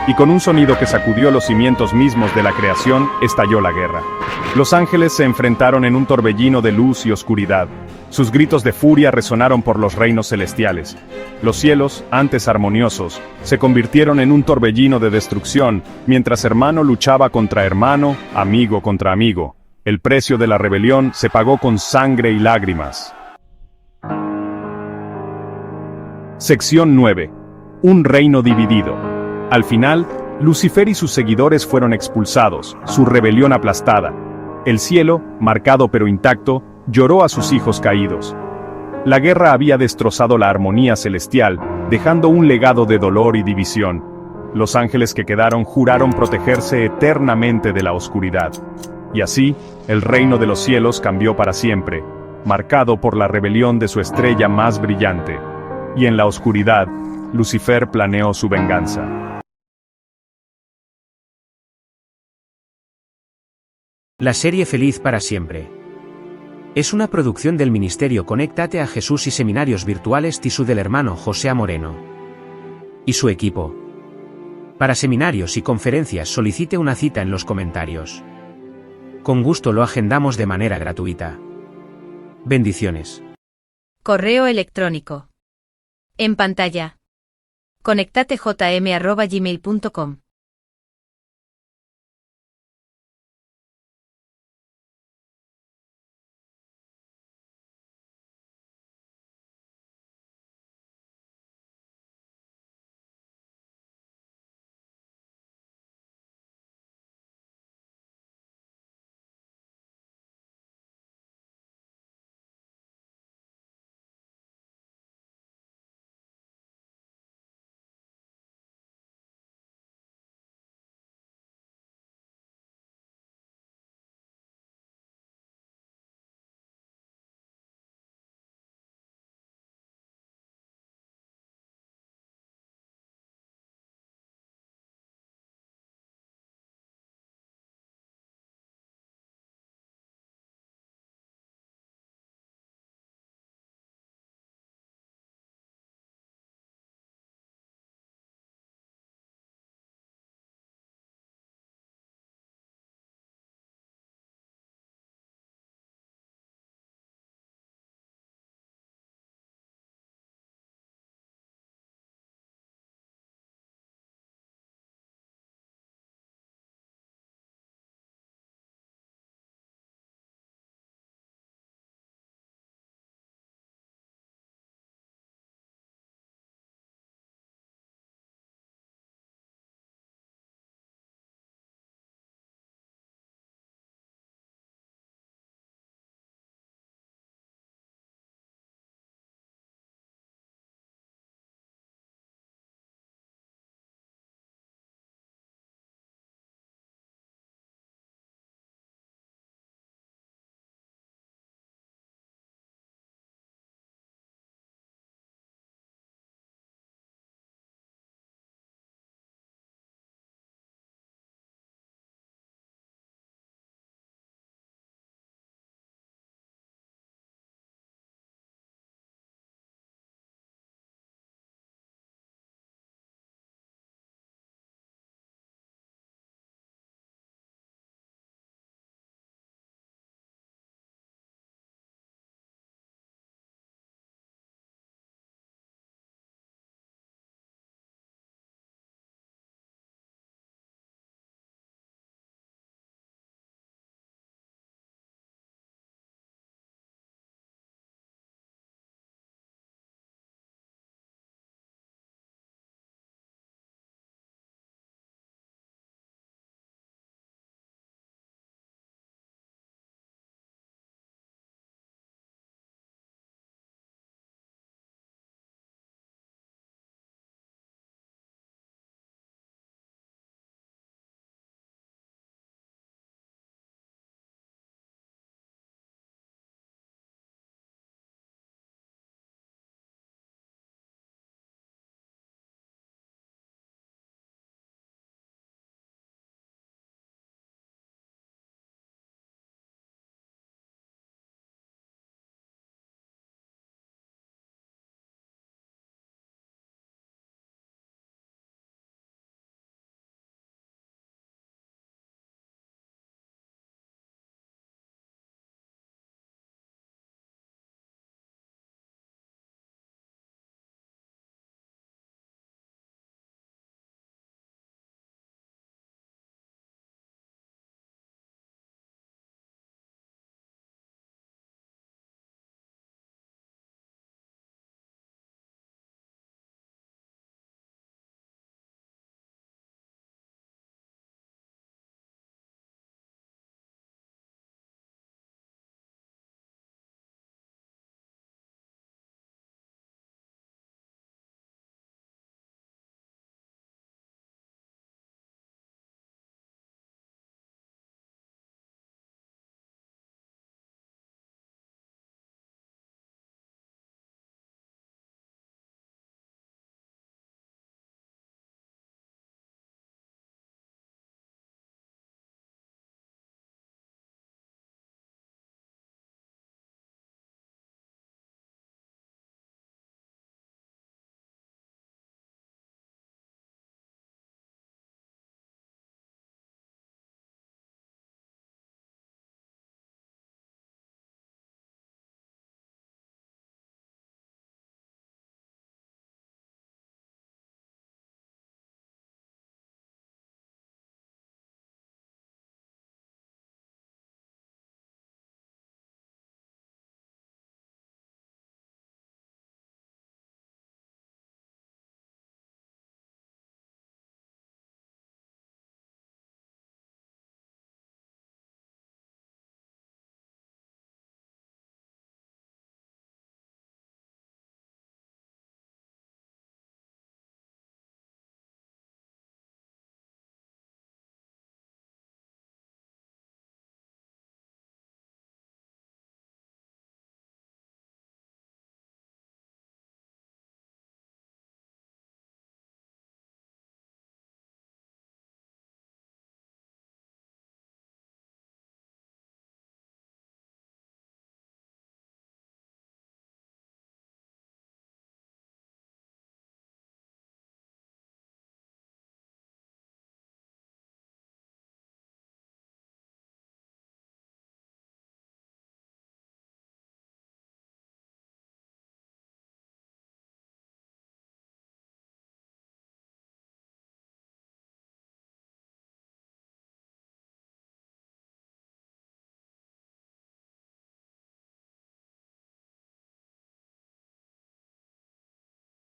Y con un sonido que sacudió los cimientos mismos de la creación, estalló la guerra. Los ángeles se enfrentaron en un torbellino de luz y oscuridad. Sus gritos de furia resonaron por los reinos celestiales. Los cielos, antes armoniosos, se convirtieron en un torbellino de destrucción, mientras hermano luchaba contra hermano, amigo contra amigo. El precio de la rebelión se pagó con sangre y lágrimas. Sección 9. Un reino dividido. Al final, Lucifer y sus seguidores fueron expulsados, su rebelión aplastada. El cielo, marcado pero intacto, lloró a sus hijos caídos. La guerra había destrozado la armonía celestial, dejando un legado de dolor y división. Los ángeles que quedaron juraron protegerse eternamente de la oscuridad. Y así, el reino de los cielos cambió para siempre, marcado por la rebelión de su estrella más brillante. Y en la oscuridad, Lucifer planeó su venganza. La serie Feliz para siempre. Es una producción del Ministerio Conéctate a Jesús y Seminarios Virtuales TISU del hermano José Moreno y su equipo. Para seminarios y conferencias solicite una cita en los comentarios. Con gusto lo agendamos de manera gratuita. Bendiciones. Correo electrónico. En pantalla. conectatejm@gmail.com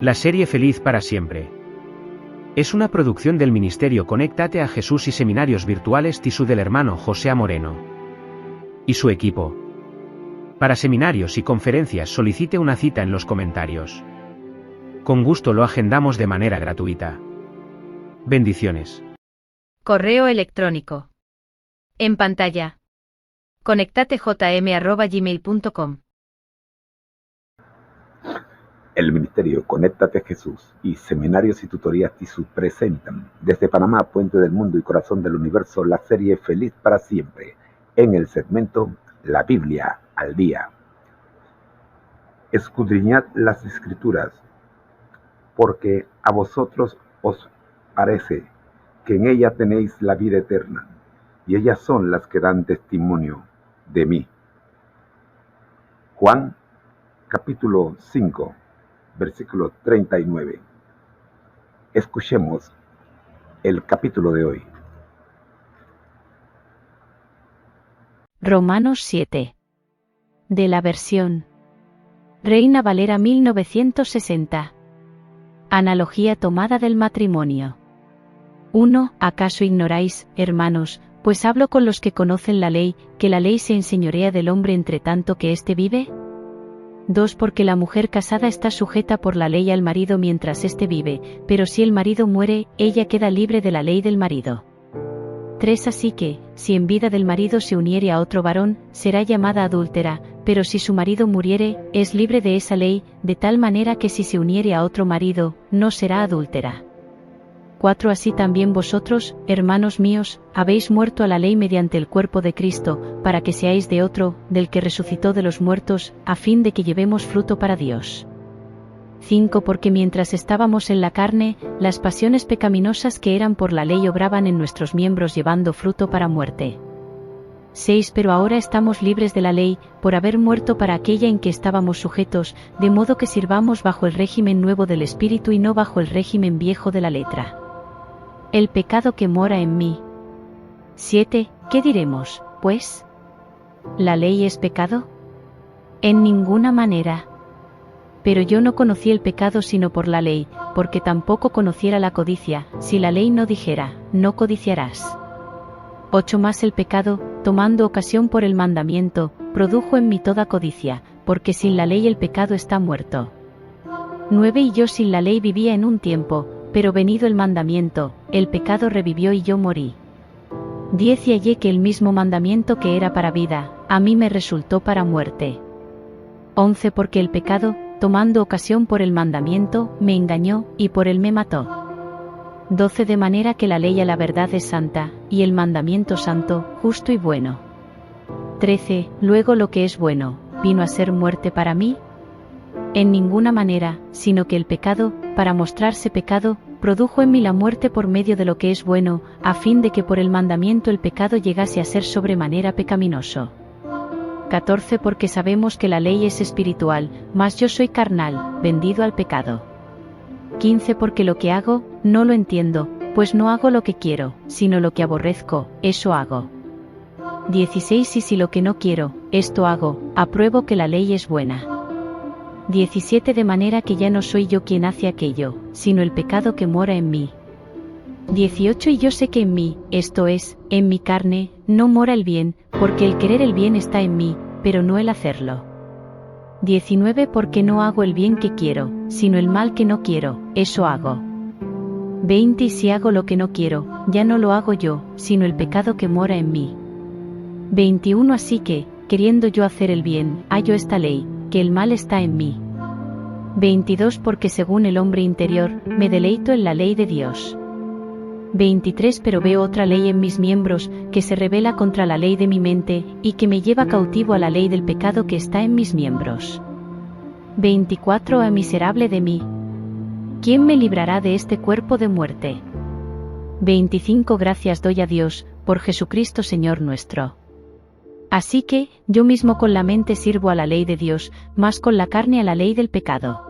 La serie Feliz para siempre. Es una producción del Ministerio Conéctate a Jesús y Seminarios Virtuales TISU del hermano José Moreno y su equipo. Para seminarios y conferencias solicite una cita en los comentarios. Con gusto lo agendamos de manera gratuita. Bendiciones. Correo electrónico. En pantalla. conectatejm@gmail.com. El Ministerio Conéctate a Jesús y Seminarios y Tutorías TISU presentan desde Panamá, Puente del Mundo y Corazón del Universo la serie Feliz para siempre en el segmento La Biblia al Día. Escudriñad las Escrituras, porque a vosotros os parece que en ella tenéis la vida eterna, y ellas son las que dan testimonio de mí. Juan, capítulo 5, versículo 39. Escuchemos el capítulo de hoy. Romanos 7. De la versión Reina Valera 1960. Analogía tomada del matrimonio. 1. ¿Acaso ignoráis, hermanos, pues hablo con los que conocen la ley, que la ley se enseñorea del hombre entre tanto que éste vive? 2. Porque la mujer casada está sujeta por la ley al marido mientras éste vive, pero si el marido muere, ella queda libre de la ley del marido. 3. Así que, si en vida del marido se uniere a otro varón, será llamada adúltera, pero si su marido muriere, es libre de esa ley, de tal manera que si se uniere a otro marido, no será adúltera. 4. Así también vosotros, hermanos míos, habéis muerto a la ley mediante el cuerpo de Cristo, para que seáis de otro, del que resucitó de los muertos, a fin de que llevemos fruto para Dios. 5. Porque mientras estábamos en la carne, las pasiones pecaminosas que eran por la ley obraban en nuestros miembros llevando fruto para muerte. 6. Pero ahora estamos libres de la ley, por haber muerto para aquella en que estábamos sujetos, de modo que sirvamos bajo el régimen nuevo del Espíritu y no bajo el régimen viejo de la letra. El pecado que mora en mí. 7. ¿Qué diremos, pues? ¿La ley es pecado? En ninguna manera. Pero yo no conocí el pecado sino por la ley, porque tampoco conociera la codicia, si la ley no dijera, no codiciarás. 8. Más el pecado, tomando ocasión por el mandamiento, produjo en mí toda codicia, porque sin la ley el pecado está muerto. 9. Y yo sin la ley vivía en un tiempo, pero venido el mandamiento, el pecado revivió y yo morí. 10. Y hallé que el mismo mandamiento que era para vida, a mí me resultó para muerte. 11. Porque el pecado, tomando ocasión por el mandamiento, me engañó, y por él me mató. 12. De manera que la ley a la verdad es santa, y el mandamiento santo, justo y bueno. 13. Luego lo que es bueno, ¿vino a ser muerte para mí? En ninguna manera, sino que el pecado, para mostrarse pecado, produjo en mí la muerte por medio de lo que es bueno, a fin de que por el mandamiento el pecado llegase a ser sobremanera pecaminoso. 14. Porque sabemos que la ley es espiritual, mas yo soy carnal, vendido al pecado. 15. Porque lo que hago, no lo entiendo, pues no hago lo que quiero, sino lo que aborrezco, eso hago. 16. Y si lo que no quiero, esto hago, apruebo que la ley es buena. 17. De manera que ya no soy yo quien hace aquello, sino el pecado que mora en mí. 18. Y yo sé que en mí, esto es, en mi carne, no mora el bien, porque el querer el bien está en mí, pero no el hacerlo. 19. Porque no hago el bien que quiero, sino el mal que no quiero, eso hago. 20. Y si hago lo que no quiero, ya no lo hago yo, sino el pecado que mora en mí. 21. Así que, queriendo yo hacer el bien, hallo esta ley, que el mal está en mí. 22. Porque según el hombre interior, me deleito en la ley de Dios. 23. Pero veo otra ley en mis miembros, que se rebela contra la ley de mi mente, y que me lleva cautivo a la ley del pecado que está en mis miembros. 24. ¡Ah, miserable de mí! ¿Quién me librará de este cuerpo de muerte? 25. Gracias doy a Dios, por Jesucristo Señor nuestro. Así que, yo mismo con la mente sirvo a la ley de Dios, mas con la carne a la ley del pecado.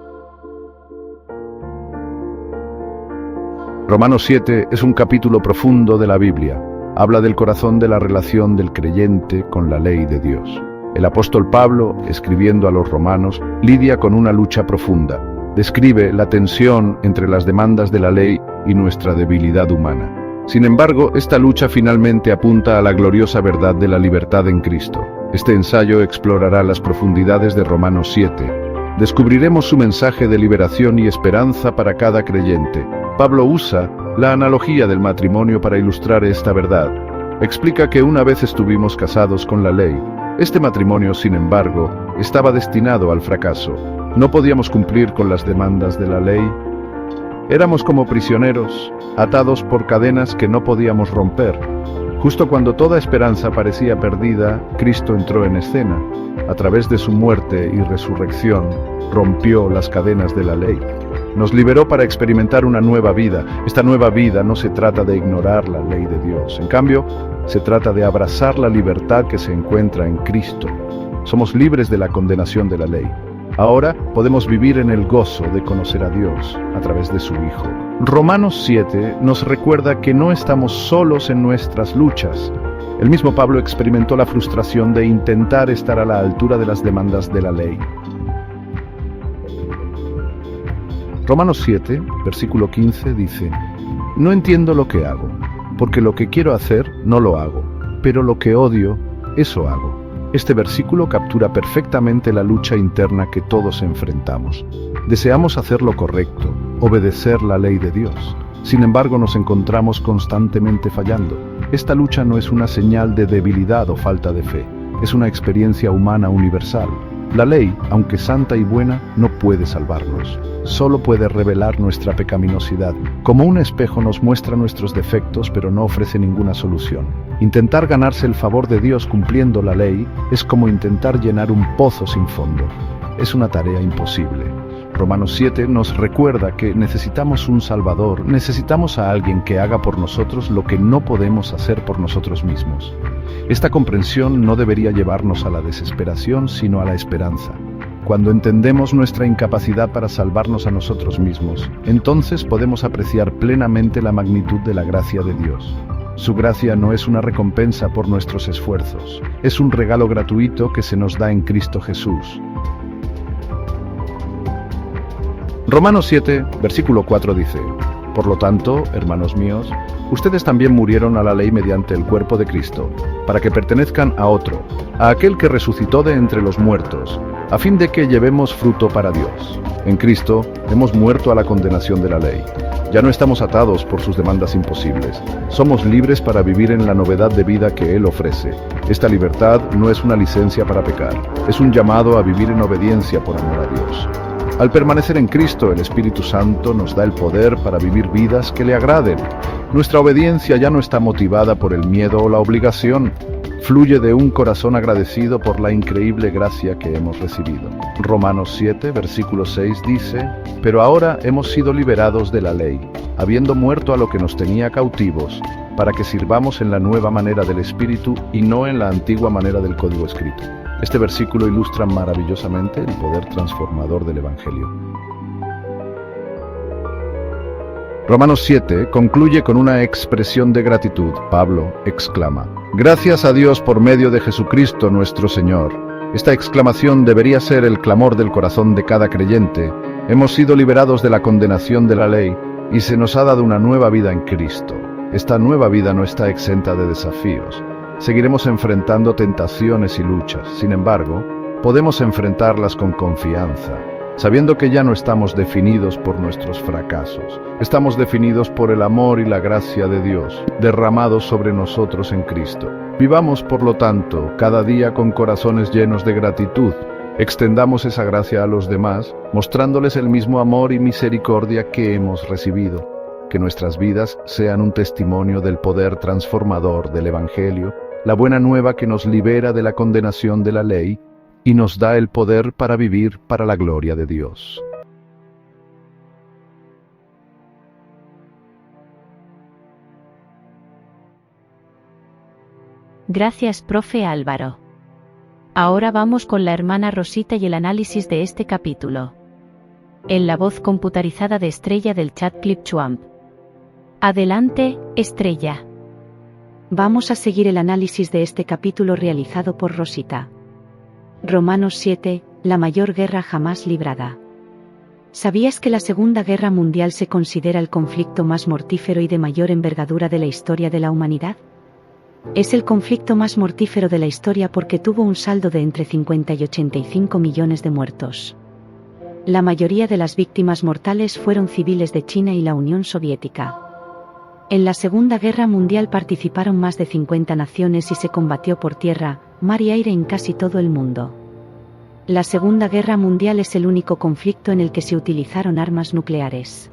Romanos 7 es un capítulo profundo de la Biblia. Habla del corazón de la relación del creyente con la ley de Dios. El apóstol Pablo, escribiendo a los romanos, lidia con una lucha profunda. Describe la tensión entre las demandas de la ley y nuestra debilidad humana. Sin embargo, esta lucha finalmente apunta a la gloriosa verdad de la libertad en Cristo. Este ensayo explorará las profundidades de Romanos 7. Descubriremos su mensaje de liberación y esperanza para cada creyente. Pablo usa la analogía del matrimonio para ilustrar esta verdad. Explica que una vez estuvimos casados con la ley. Este matrimonio, sin embargo, estaba destinado al fracaso. No podíamos cumplir con las demandas de la ley. Éramos como prisioneros, atados por cadenas que no podíamos romper. Justo cuando toda esperanza parecía perdida, Cristo entró en escena. A través de su muerte y resurrección, rompió las cadenas de la ley. Nos liberó para experimentar una nueva vida. Esta nueva vida no se trata de ignorar la ley de Dios. En cambio, se trata de abrazar la libertad que se encuentra en Cristo. Somos libres de la condenación de la ley. Ahora podemos vivir en el gozo de conocer a Dios a través de su Hijo. Romanos 7 nos recuerda que no estamos solos en nuestras luchas. El mismo Pablo experimentó la frustración de intentar estar a la altura de las demandas de la ley. Romanos 7, versículo 15 dice: No entiendo lo que hago, porque lo que quiero hacer no lo hago, pero lo que odio, eso hago. Este versículo captura perfectamente la lucha interna que todos enfrentamos. Deseamos hacer lo correcto, obedecer la ley de Dios. Sin embargo, nos encontramos constantemente fallando. Esta lucha no es una señal de debilidad o falta de fe, es una experiencia humana universal. La ley, aunque santa y buena, no puede salvarnos. Solo puede revelar nuestra pecaminosidad. Como un espejo nos muestra nuestros defectos, pero no ofrece ninguna solución. Intentar ganarse el favor de Dios cumpliendo la ley es como intentar llenar un pozo sin fondo. Es una tarea imposible. Romanos 7 nos recuerda que necesitamos un Salvador, necesitamos a alguien que haga por nosotros lo que no podemos hacer por nosotros mismos. Esta comprensión no debería llevarnos a la desesperación, sino a la esperanza. Cuando entendemos nuestra incapacidad para salvarnos a nosotros mismos, entonces podemos apreciar plenamente la magnitud de la gracia de Dios. Su gracia no es una recompensa por nuestros esfuerzos, es un regalo gratuito que se nos da en Cristo Jesús. Romanos 7, versículo 4 dice: Por lo tanto, hermanos míos, ustedes también murieron a la ley mediante el cuerpo de Cristo, para que pertenezcan a otro, a aquel que resucitó de entre los muertos, a fin de que llevemos fruto para Dios. En Cristo hemos muerto a la condenación de la ley. Ya no estamos atados por sus demandas imposibles. Somos libres para vivir en la novedad de vida que Él ofrece. Esta libertad no es una licencia para pecar, es un llamado a vivir en obediencia por amor a Dios. Al permanecer en Cristo, el Espíritu Santo nos da el poder para vivir vidas que le agraden. Nuestra obediencia ya no está motivada por el miedo o la obligación. Fluye de un corazón agradecido por la increíble gracia que hemos recibido. Romanos 7, versículo 6 dice: Pero ahora hemos sido liberados de la ley, habiendo muerto a lo que nos tenía cautivos, para que sirvamos en la nueva manera del Espíritu y no en la antigua manera del código escrito. Este versículo ilustra maravillosamente el poder transformador del Evangelio. Romanos 7 concluye con una expresión de gratitud. Pablo exclama: Gracias a Dios por medio de Jesucristo nuestro Señor. Esta exclamación debería ser el clamor del corazón de cada creyente. Hemos sido liberados de la condenación de la ley y se nos ha dado una nueva vida en Cristo. Esta nueva vida no está exenta de desafíos. Seguiremos enfrentando tentaciones y luchas. Sin embargo, podemos enfrentarlas con confianza, sabiendo que ya no estamos definidos por nuestros fracasos. Estamos definidos por el amor y la gracia de Dios, derramados sobre nosotros en Cristo. Vivamos, por lo tanto, cada día con corazones llenos de gratitud. Extendamos esa gracia a los demás, mostrándoles el mismo amor y misericordia que hemos recibido. Que nuestras vidas sean un testimonio del poder transformador del Evangelio, la buena nueva que nos libera de la condenación de la ley y nos da el poder para vivir para la gloria de Dios. Gracias, profe Álvaro. Ahora vamos con la hermana Rosita y el análisis de este capítulo. En la voz computarizada de Estrella del chat ClipChuamp. Adelante, Estrella. Vamos a seguir el análisis de este capítulo realizado por Rosita. Romanos 7, la mayor guerra jamás librada. ¿Sabías que la Segunda Guerra Mundial se considera el conflicto más mortífero y de mayor envergadura de la historia de la humanidad? Es el conflicto más mortífero de la historia porque tuvo un saldo de entre 50 y 85 millones de muertos. La mayoría de las víctimas mortales fueron civiles de China y la Unión Soviética. En la Segunda Guerra Mundial participaron más de 50 naciones y se combatió por tierra, mar y aire en casi todo el mundo. La Segunda Guerra Mundial es el único conflicto en el que se utilizaron armas nucleares.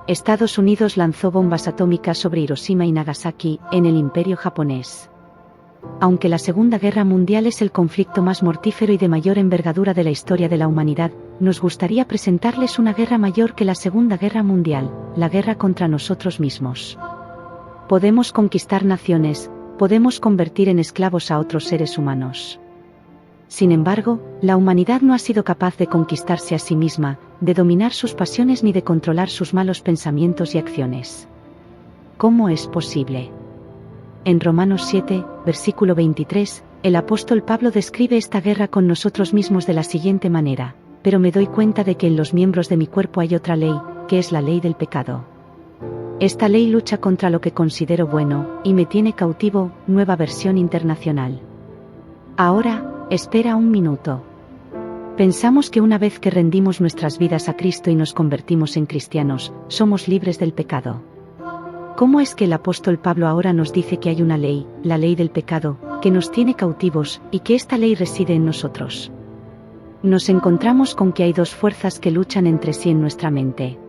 Estados Unidos lanzó bombas atómicas sobre Hiroshima y Nagasaki, en el Imperio japonés. Aunque la Segunda Guerra Mundial es el conflicto más mortífero y de mayor envergadura de la historia de la humanidad, nos gustaría presentarles una guerra mayor que la Segunda Guerra Mundial, la guerra contra nosotros mismos. Podemos conquistar naciones, podemos convertir en esclavos a otros seres humanos. Sin embargo, la humanidad no ha sido capaz de conquistarse a sí misma, de dominar sus pasiones ni de controlar sus malos pensamientos y acciones. ¿Cómo es posible? En Romanos 7, versículo 23, el apóstol Pablo describe esta guerra con nosotros mismos de la siguiente manera: pero me doy cuenta de que en los miembros de mi cuerpo hay otra ley, que es la ley del pecado. Esta ley lucha contra lo que considero bueno, y me tiene cautivo. Nueva Versión Internacional. Ahora, espera un minuto. Pensamos que una vez que rendimos nuestras vidas a Cristo y nos convertimos en cristianos, somos libres del pecado. ¿Cómo es que el apóstol Pablo ahora nos dice que hay una ley, la ley del pecado, que nos tiene cautivos, y que esta ley reside en nosotros? Nos encontramos con que hay dos fuerzas que luchan entre sí en nuestra mente.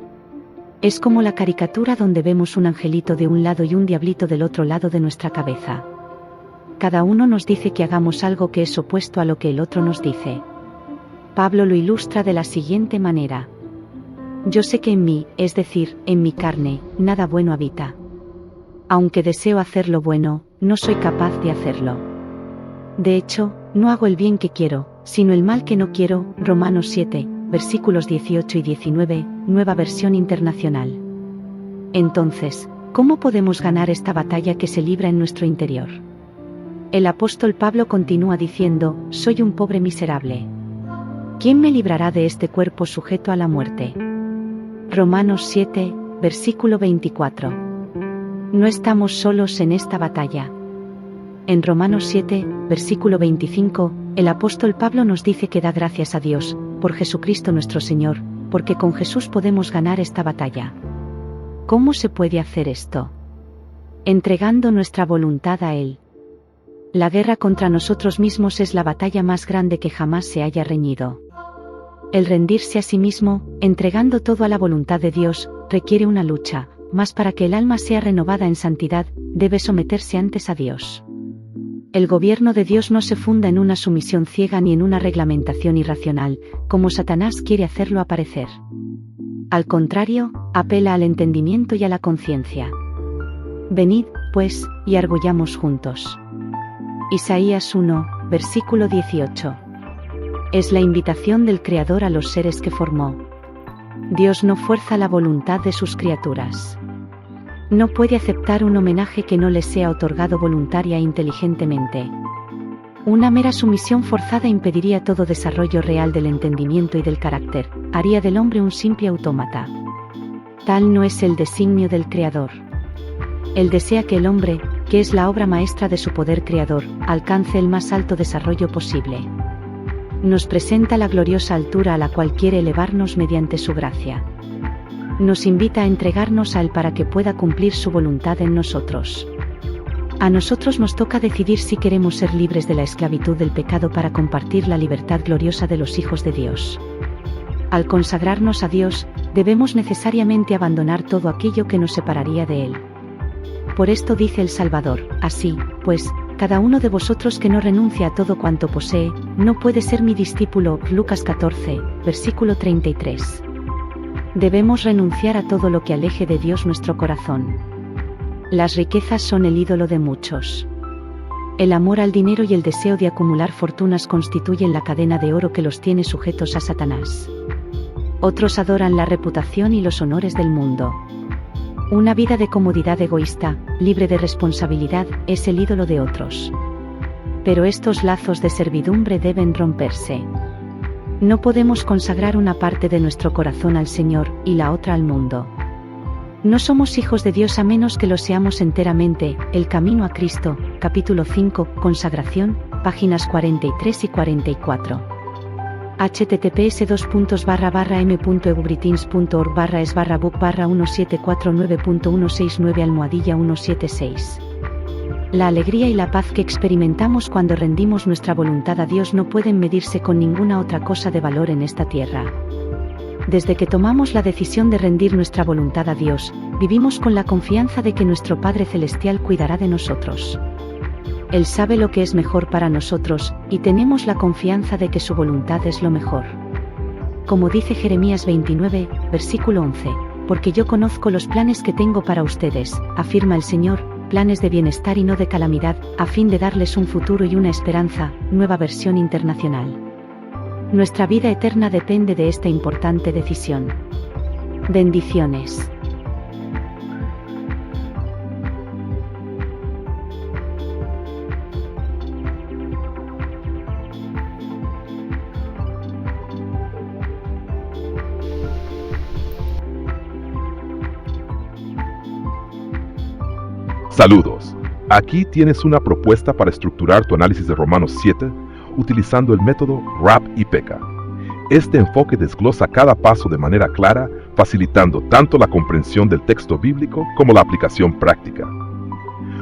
Es como la caricatura donde vemos un angelito de un lado y un diablito del otro lado de nuestra cabeza. Cada uno nos dice que hagamos algo que es opuesto a lo que el otro nos dice. Pablo lo ilustra de la siguiente manera: yo sé que en mí, es decir, en mi carne, nada bueno habita. Aunque deseo hacer lo bueno, no soy capaz de hacerlo. De hecho, no hago el bien que quiero, sino el mal que no quiero. Romanos 7, versículos 18 y 19, Nueva Versión Internacional. Entonces, ¿cómo podemos ganar esta batalla que se libra en nuestro interior? El apóstol Pablo continúa diciendo: soy un pobre miserable. ¿Quién me librará de este cuerpo sujeto a la muerte? Romanos 7, versículo 24. No estamos solos en esta batalla. En Romanos 7, versículo 25, el apóstol Pablo nos dice que da gracias a Dios, por Jesucristo nuestro Señor, porque con Jesús podemos ganar esta batalla. ¿Cómo se puede hacer esto? Entregando nuestra voluntad a Él. La guerra contra nosotros mismos es la batalla más grande que jamás se haya reñido. El rendirse a sí mismo, entregando todo a la voluntad de Dios, requiere una lucha, mas para que el alma sea renovada en santidad, debe someterse antes a Dios. El gobierno de Dios no se funda en una sumisión ciega ni en una reglamentación irracional, como Satanás quiere hacerlo aparecer. Al contrario, apela al entendimiento y a la conciencia. Venid, pues, y arguyamos juntos. Isaías 1, versículo 18. Es la invitación del Creador a los seres que formó. Dios no fuerza la voluntad de sus criaturas. No puede aceptar un homenaje que no le sea otorgado voluntaria e inteligentemente. Una mera sumisión forzada impediría todo desarrollo real del entendimiento y del carácter, haría del hombre un simple autómata. Tal no es el designio del Creador. Él desea que el hombre, que es la obra maestra de su poder creador, alcance el más alto desarrollo posible. Nos presenta la gloriosa altura a la cual quiere elevarnos mediante su gracia. Nos invita a entregarnos a Él para que pueda cumplir su voluntad en nosotros. A nosotros nos toca decidir si queremos ser libres de la esclavitud del pecado para compartir la libertad gloriosa de los hijos de Dios. Al consagrarnos a Dios, debemos necesariamente abandonar todo aquello que nos separaría de Él. Por esto dice el Salvador: así, pues, cada uno de vosotros que no renuncia a todo cuanto posee, no puede ser mi discípulo. Lucas 14, versículo 33. Debemos renunciar a todo lo que aleje de Dios nuestro corazón. Las riquezas son el ídolo de muchos. El amor al dinero y el deseo de acumular fortunas constituyen la cadena de oro que los tiene sujetos a Satanás. Otros adoran la reputación y los honores del mundo. Una vida de comodidad egoísta, libre de responsabilidad, es el ídolo de otros. Pero estos lazos de servidumbre deben romperse. No podemos consagrar una parte de nuestro corazón al Señor y la otra al mundo. No somos hijos de Dios a menos que lo seamos enteramente. El camino a Cristo, capítulo 5, consagración, páginas 43 y 44. https://m.ebritins.org/es/book/1749.169.169/176. La alegría y la paz que experimentamos cuando rendimos nuestra voluntad a Dios no pueden medirse con ninguna otra cosa de valor en esta tierra. Desde que tomamos la decisión de rendir nuestra voluntad a Dios, vivimos con la confianza de que nuestro Padre Celestial cuidará de nosotros. Él sabe lo que es mejor para nosotros, y tenemos la confianza de que su voluntad es lo mejor. Como dice Jeremías 29, versículo 11, porque yo conozco los planes que tengo para ustedes, afirma el Señor, planes de bienestar y no de calamidad, a fin de darles un futuro y una esperanza. Nueva versión internacional. Nuestra vida eterna depende de esta importante decisión. Bendiciones. Saludos. Aquí tienes una propuesta para estructurar tu análisis de Romanos 7 utilizando el método RAP y PECA. Este enfoque desglosa cada paso de manera clara, facilitando tanto la comprensión del texto bíblico como la aplicación práctica.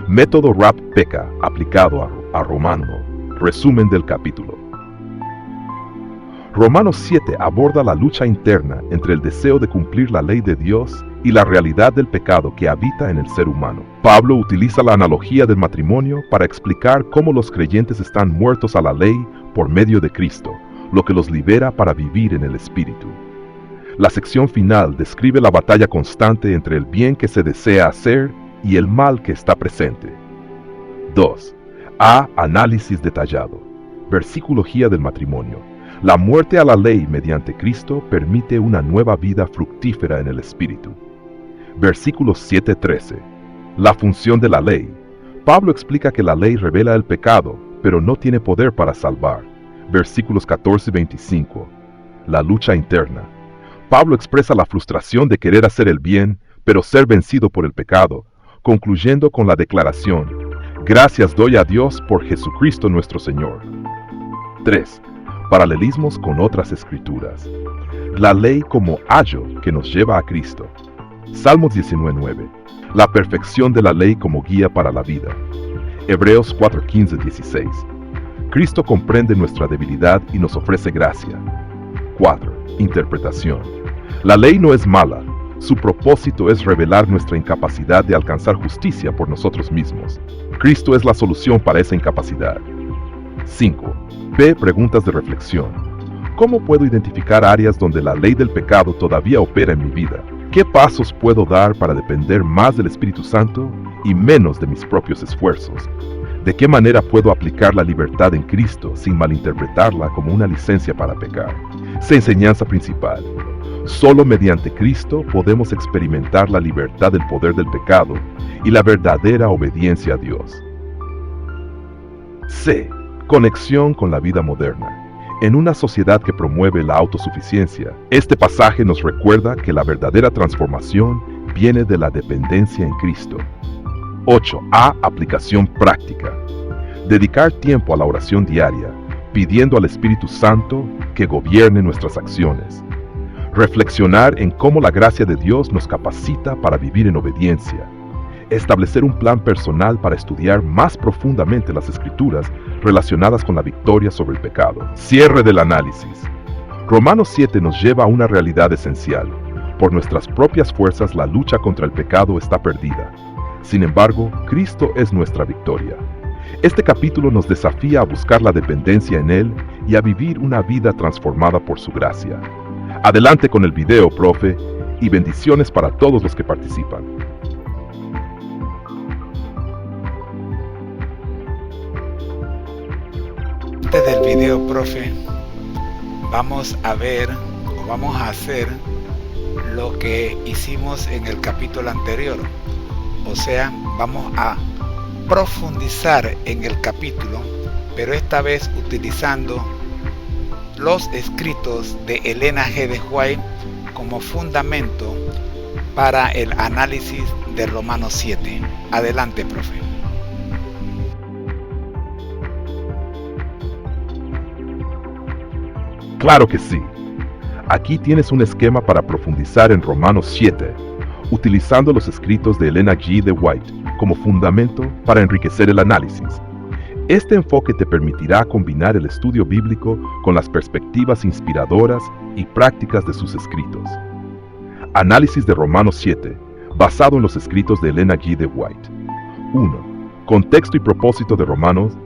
Método RAP PECA aplicado a Romano. Resumen del capítulo. Romanos 7 aborda la lucha interna entre el deseo de cumplir la ley de Dios y la realidad del pecado que habita en el ser humano. Pablo utiliza la analogía del matrimonio para explicar cómo los creyentes están muertos a la ley por medio de Cristo, lo que los libera para vivir en el Espíritu. La sección final describe la batalla constante entre el bien que se desea hacer y el mal que está presente. 2. A. Análisis detallado. Versicología del matrimonio. La muerte a la ley mediante Cristo permite una nueva vida fructífera en el Espíritu. Versículo 7:13. La función de la ley. Pablo explica que la ley revela el pecado, pero no tiene poder para salvar. Versículos 14 y 25. La lucha interna. Pablo expresa la frustración de querer hacer el bien, pero ser vencido por el pecado, concluyendo con la declaración: gracias doy a Dios por Jesucristo nuestro Señor. 3. Paralelismos con otras escrituras. La ley como ayo que nos lleva a Cristo. Salmos 19:9. La perfección de la ley como guía para la vida. Hebreos 4:15-16. Cristo comprende nuestra debilidad y nos ofrece gracia. 4. Interpretación. La ley no es mala. Su propósito es revelar nuestra incapacidad de alcanzar justicia por nosotros mismos. Cristo es la solución para esa incapacidad. 5. P. Preguntas de reflexión. ¿Cómo puedo identificar áreas donde la ley del pecado todavía opera en mi vida? ¿Qué pasos puedo dar para depender más del Espíritu Santo y menos de mis propios esfuerzos? ¿De qué manera puedo aplicar la libertad en Cristo sin malinterpretarla como una licencia para pecar? Enseñanza principal. Solo mediante Cristo podemos experimentar la libertad del poder del pecado y la verdadera obediencia a Dios. C. Conexión con la vida moderna. En una sociedad que promueve la autosuficiencia, este pasaje nos recuerda que la verdadera transformación viene de la dependencia en Cristo. 8. A. Aplicación práctica. Dedicar tiempo a la oración diaria, pidiendo al Espíritu Santo que gobierne nuestras acciones. Reflexionar en cómo la gracia de Dios nos capacita para vivir en obediencia. Establecer un plan personal para estudiar más profundamente las Escrituras relacionadas con la victoria sobre el pecado. Cierre del análisis. Romanos 7 nos lleva a una realidad esencial. Por nuestras propias fuerzas la lucha contra el pecado está perdida. Sin embargo, Cristo es nuestra victoria. Este capítulo nos desafía a buscar la dependencia en Él y a vivir una vida transformada por su gracia. Adelante con el video, profe, y bendiciones para todos los que participan. Antes del video, profe, vamos a ver o vamos a hacer lo que hicimos en el capítulo anterior. O sea, vamos a profundizar en el capítulo, pero esta vez utilizando los escritos de Elena G. de White como fundamento para el análisis de Romanos 7. Adelante, profe. Claro que sí. Aquí tienes un esquema para profundizar en Romanos 7, utilizando los escritos de Elena G. de White como fundamento para enriquecer el análisis. Este enfoque te permitirá combinar el estudio bíblico con las perspectivas inspiradoras y prácticas de sus escritos. Análisis de Romanos 7, basado en los escritos de Elena G. de White. 1. Contexto y propósito de Romanos.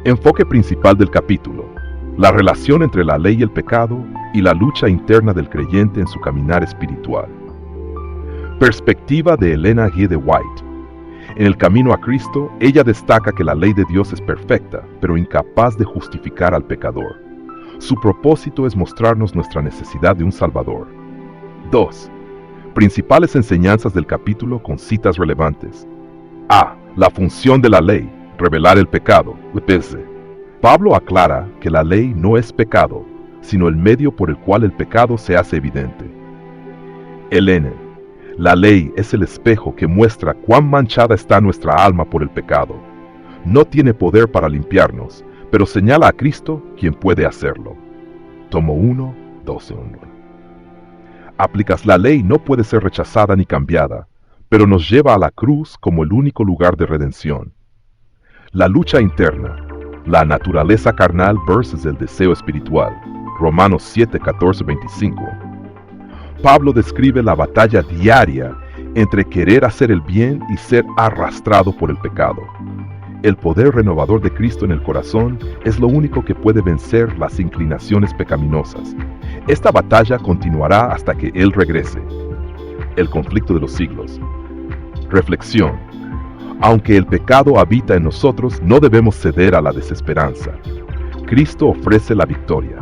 Enfoque principal del capítulo: la relación entre la ley y el pecado y la lucha interna del creyente en su caminar espiritual. Perspectiva de Elena G. de White. En el camino a Cristo, ella destaca que la ley de Dios es perfecta, pero incapaz de justificar al pecador. Su propósito es mostrarnos nuestra necesidad de un Salvador. 2. Principales enseñanzas del capítulo con citas relevantes. A. La función de la ley: revelar el pecado. Pablo aclara que la ley no es pecado, sino el medio por el cual el pecado se hace evidente. Elena. La ley es el espejo que muestra cuán manchada está nuestra alma por el pecado. No tiene poder para limpiarnos, pero señala a Cristo quien puede hacerlo. Tomo 1, 12:1. Aplicas: la ley no puede ser rechazada ni cambiada, pero nos lleva a la cruz como el único lugar de redención. La lucha interna: la naturaleza carnal versus el deseo espiritual. Romanos 7, 14, 25. Pablo describe la batalla diaria entre querer hacer el bien y ser arrastrado por el pecado. El poder renovador de Cristo en el corazón es lo único que puede vencer las inclinaciones pecaminosas. Esta batalla continuará hasta que Él regrese. El conflicto de los siglos. Reflexión: aunque el pecado habita en nosotros, no debemos ceder a la desesperanza. Cristo ofrece la victoria.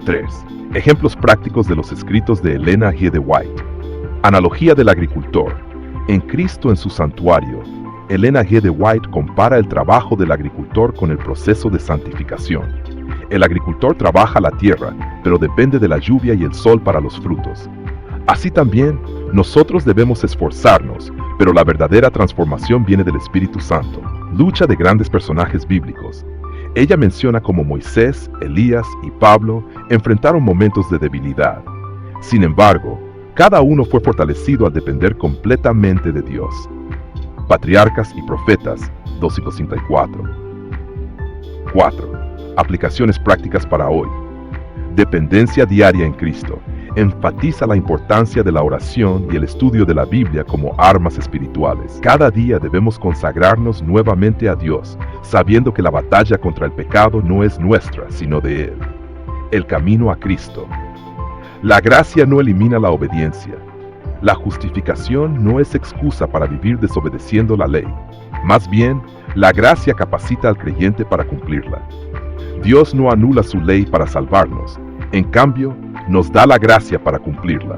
3. Ejemplos prácticos de los escritos de Elena G. de White. Analogía del agricultor. En Cristo en su santuario, Elena G. de White compara el trabajo del agricultor con el proceso de santificación. El agricultor trabaja la tierra, pero depende de la lluvia y el sol para los frutos. Así también, nosotros debemos esforzarnos, pero la verdadera transformación viene del Espíritu Santo. Lucha de grandes personajes bíblicos. Ella menciona cómo Moisés, Elías y Pablo enfrentaron momentos de debilidad. Sin embargo, cada uno fue fortalecido al depender completamente de Dios. Patriarcas y Profetas, 2:54. 4. Aplicaciones prácticas para hoy. Dependencia diaria en Cristo. Enfatiza la importancia de la oración y el estudio de la Biblia como armas espirituales. Cada día debemos consagrarnos nuevamente a Dios, sabiendo que la batalla contra el pecado no es nuestra, sino de Él. El camino a Cristo. La gracia no elimina la obediencia. La justificación no es excusa para vivir desobedeciendo la ley. Más bien, la gracia capacita al creyente para cumplirla. Dios no anula su ley para salvarnos. En cambio, nos da la gracia para cumplirla.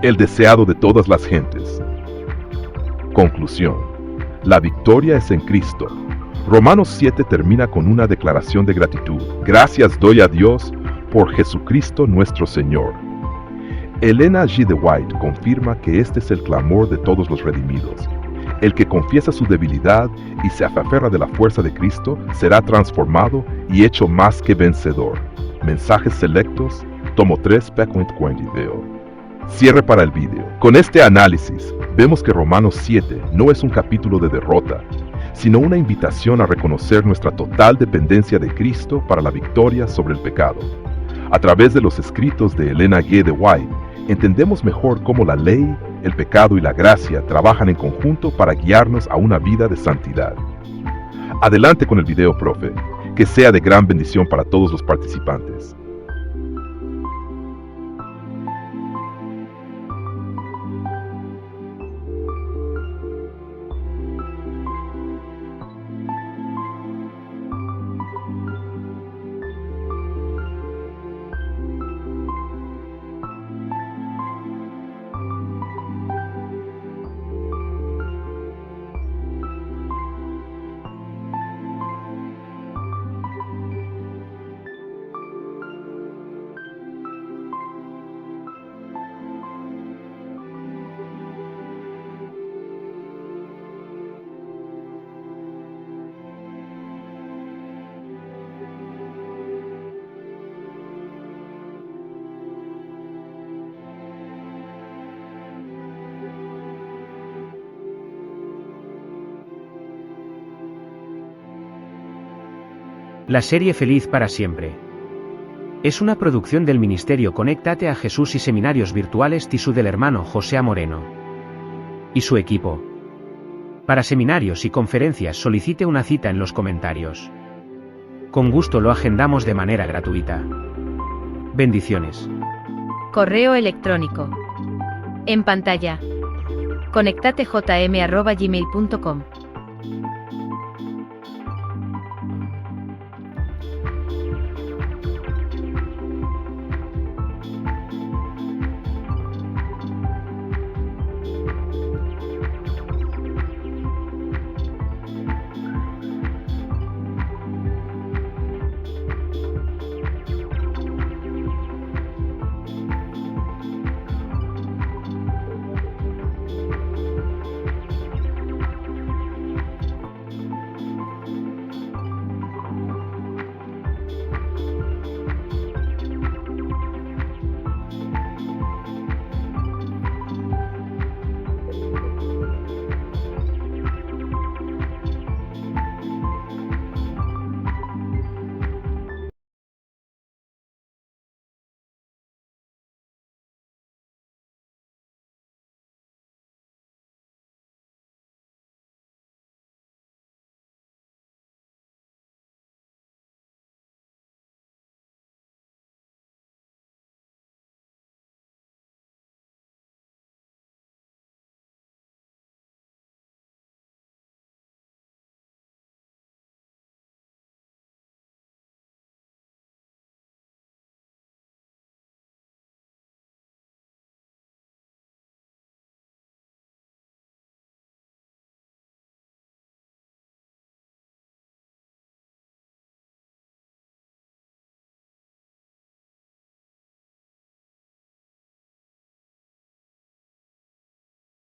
El deseado de todas las gentes. Conclusión. La victoria es en Cristo. Romanos 7 termina con una declaración de gratitud. Gracias doy a Dios por Jesucristo nuestro Señor. Elena G. de White confirma que este es el clamor de todos los redimidos. El que confiesa su debilidad y se aferra de la fuerza de Cristo será transformado y hecho más que vencedor. Mensajes selectos, tomo 3, P.40 video. Cierre para el video. Con este análisis, vemos que Romanos 7 no es un capítulo de derrota, sino una invitación a reconocer nuestra total dependencia de Cristo para la victoria sobre el pecado. A través de los escritos de Elena G. de White, entendemos mejor cómo la ley, el pecado y la gracia trabajan en conjunto para guiarnos a una vida de santidad. Adelante con el video, profe. Que sea de gran bendición para todos los participantes. La serie Feliz para Siempre es una producción del Ministerio Conéctate a Jesús y Seminarios Virtuales TISU del hermano José Moreno y su equipo. Para seminarios y conferencias solicite una cita en los comentarios. Con gusto lo agendamos de manera gratuita. Bendiciones. Correo electrónico. En pantalla. conectatejm@gmail.com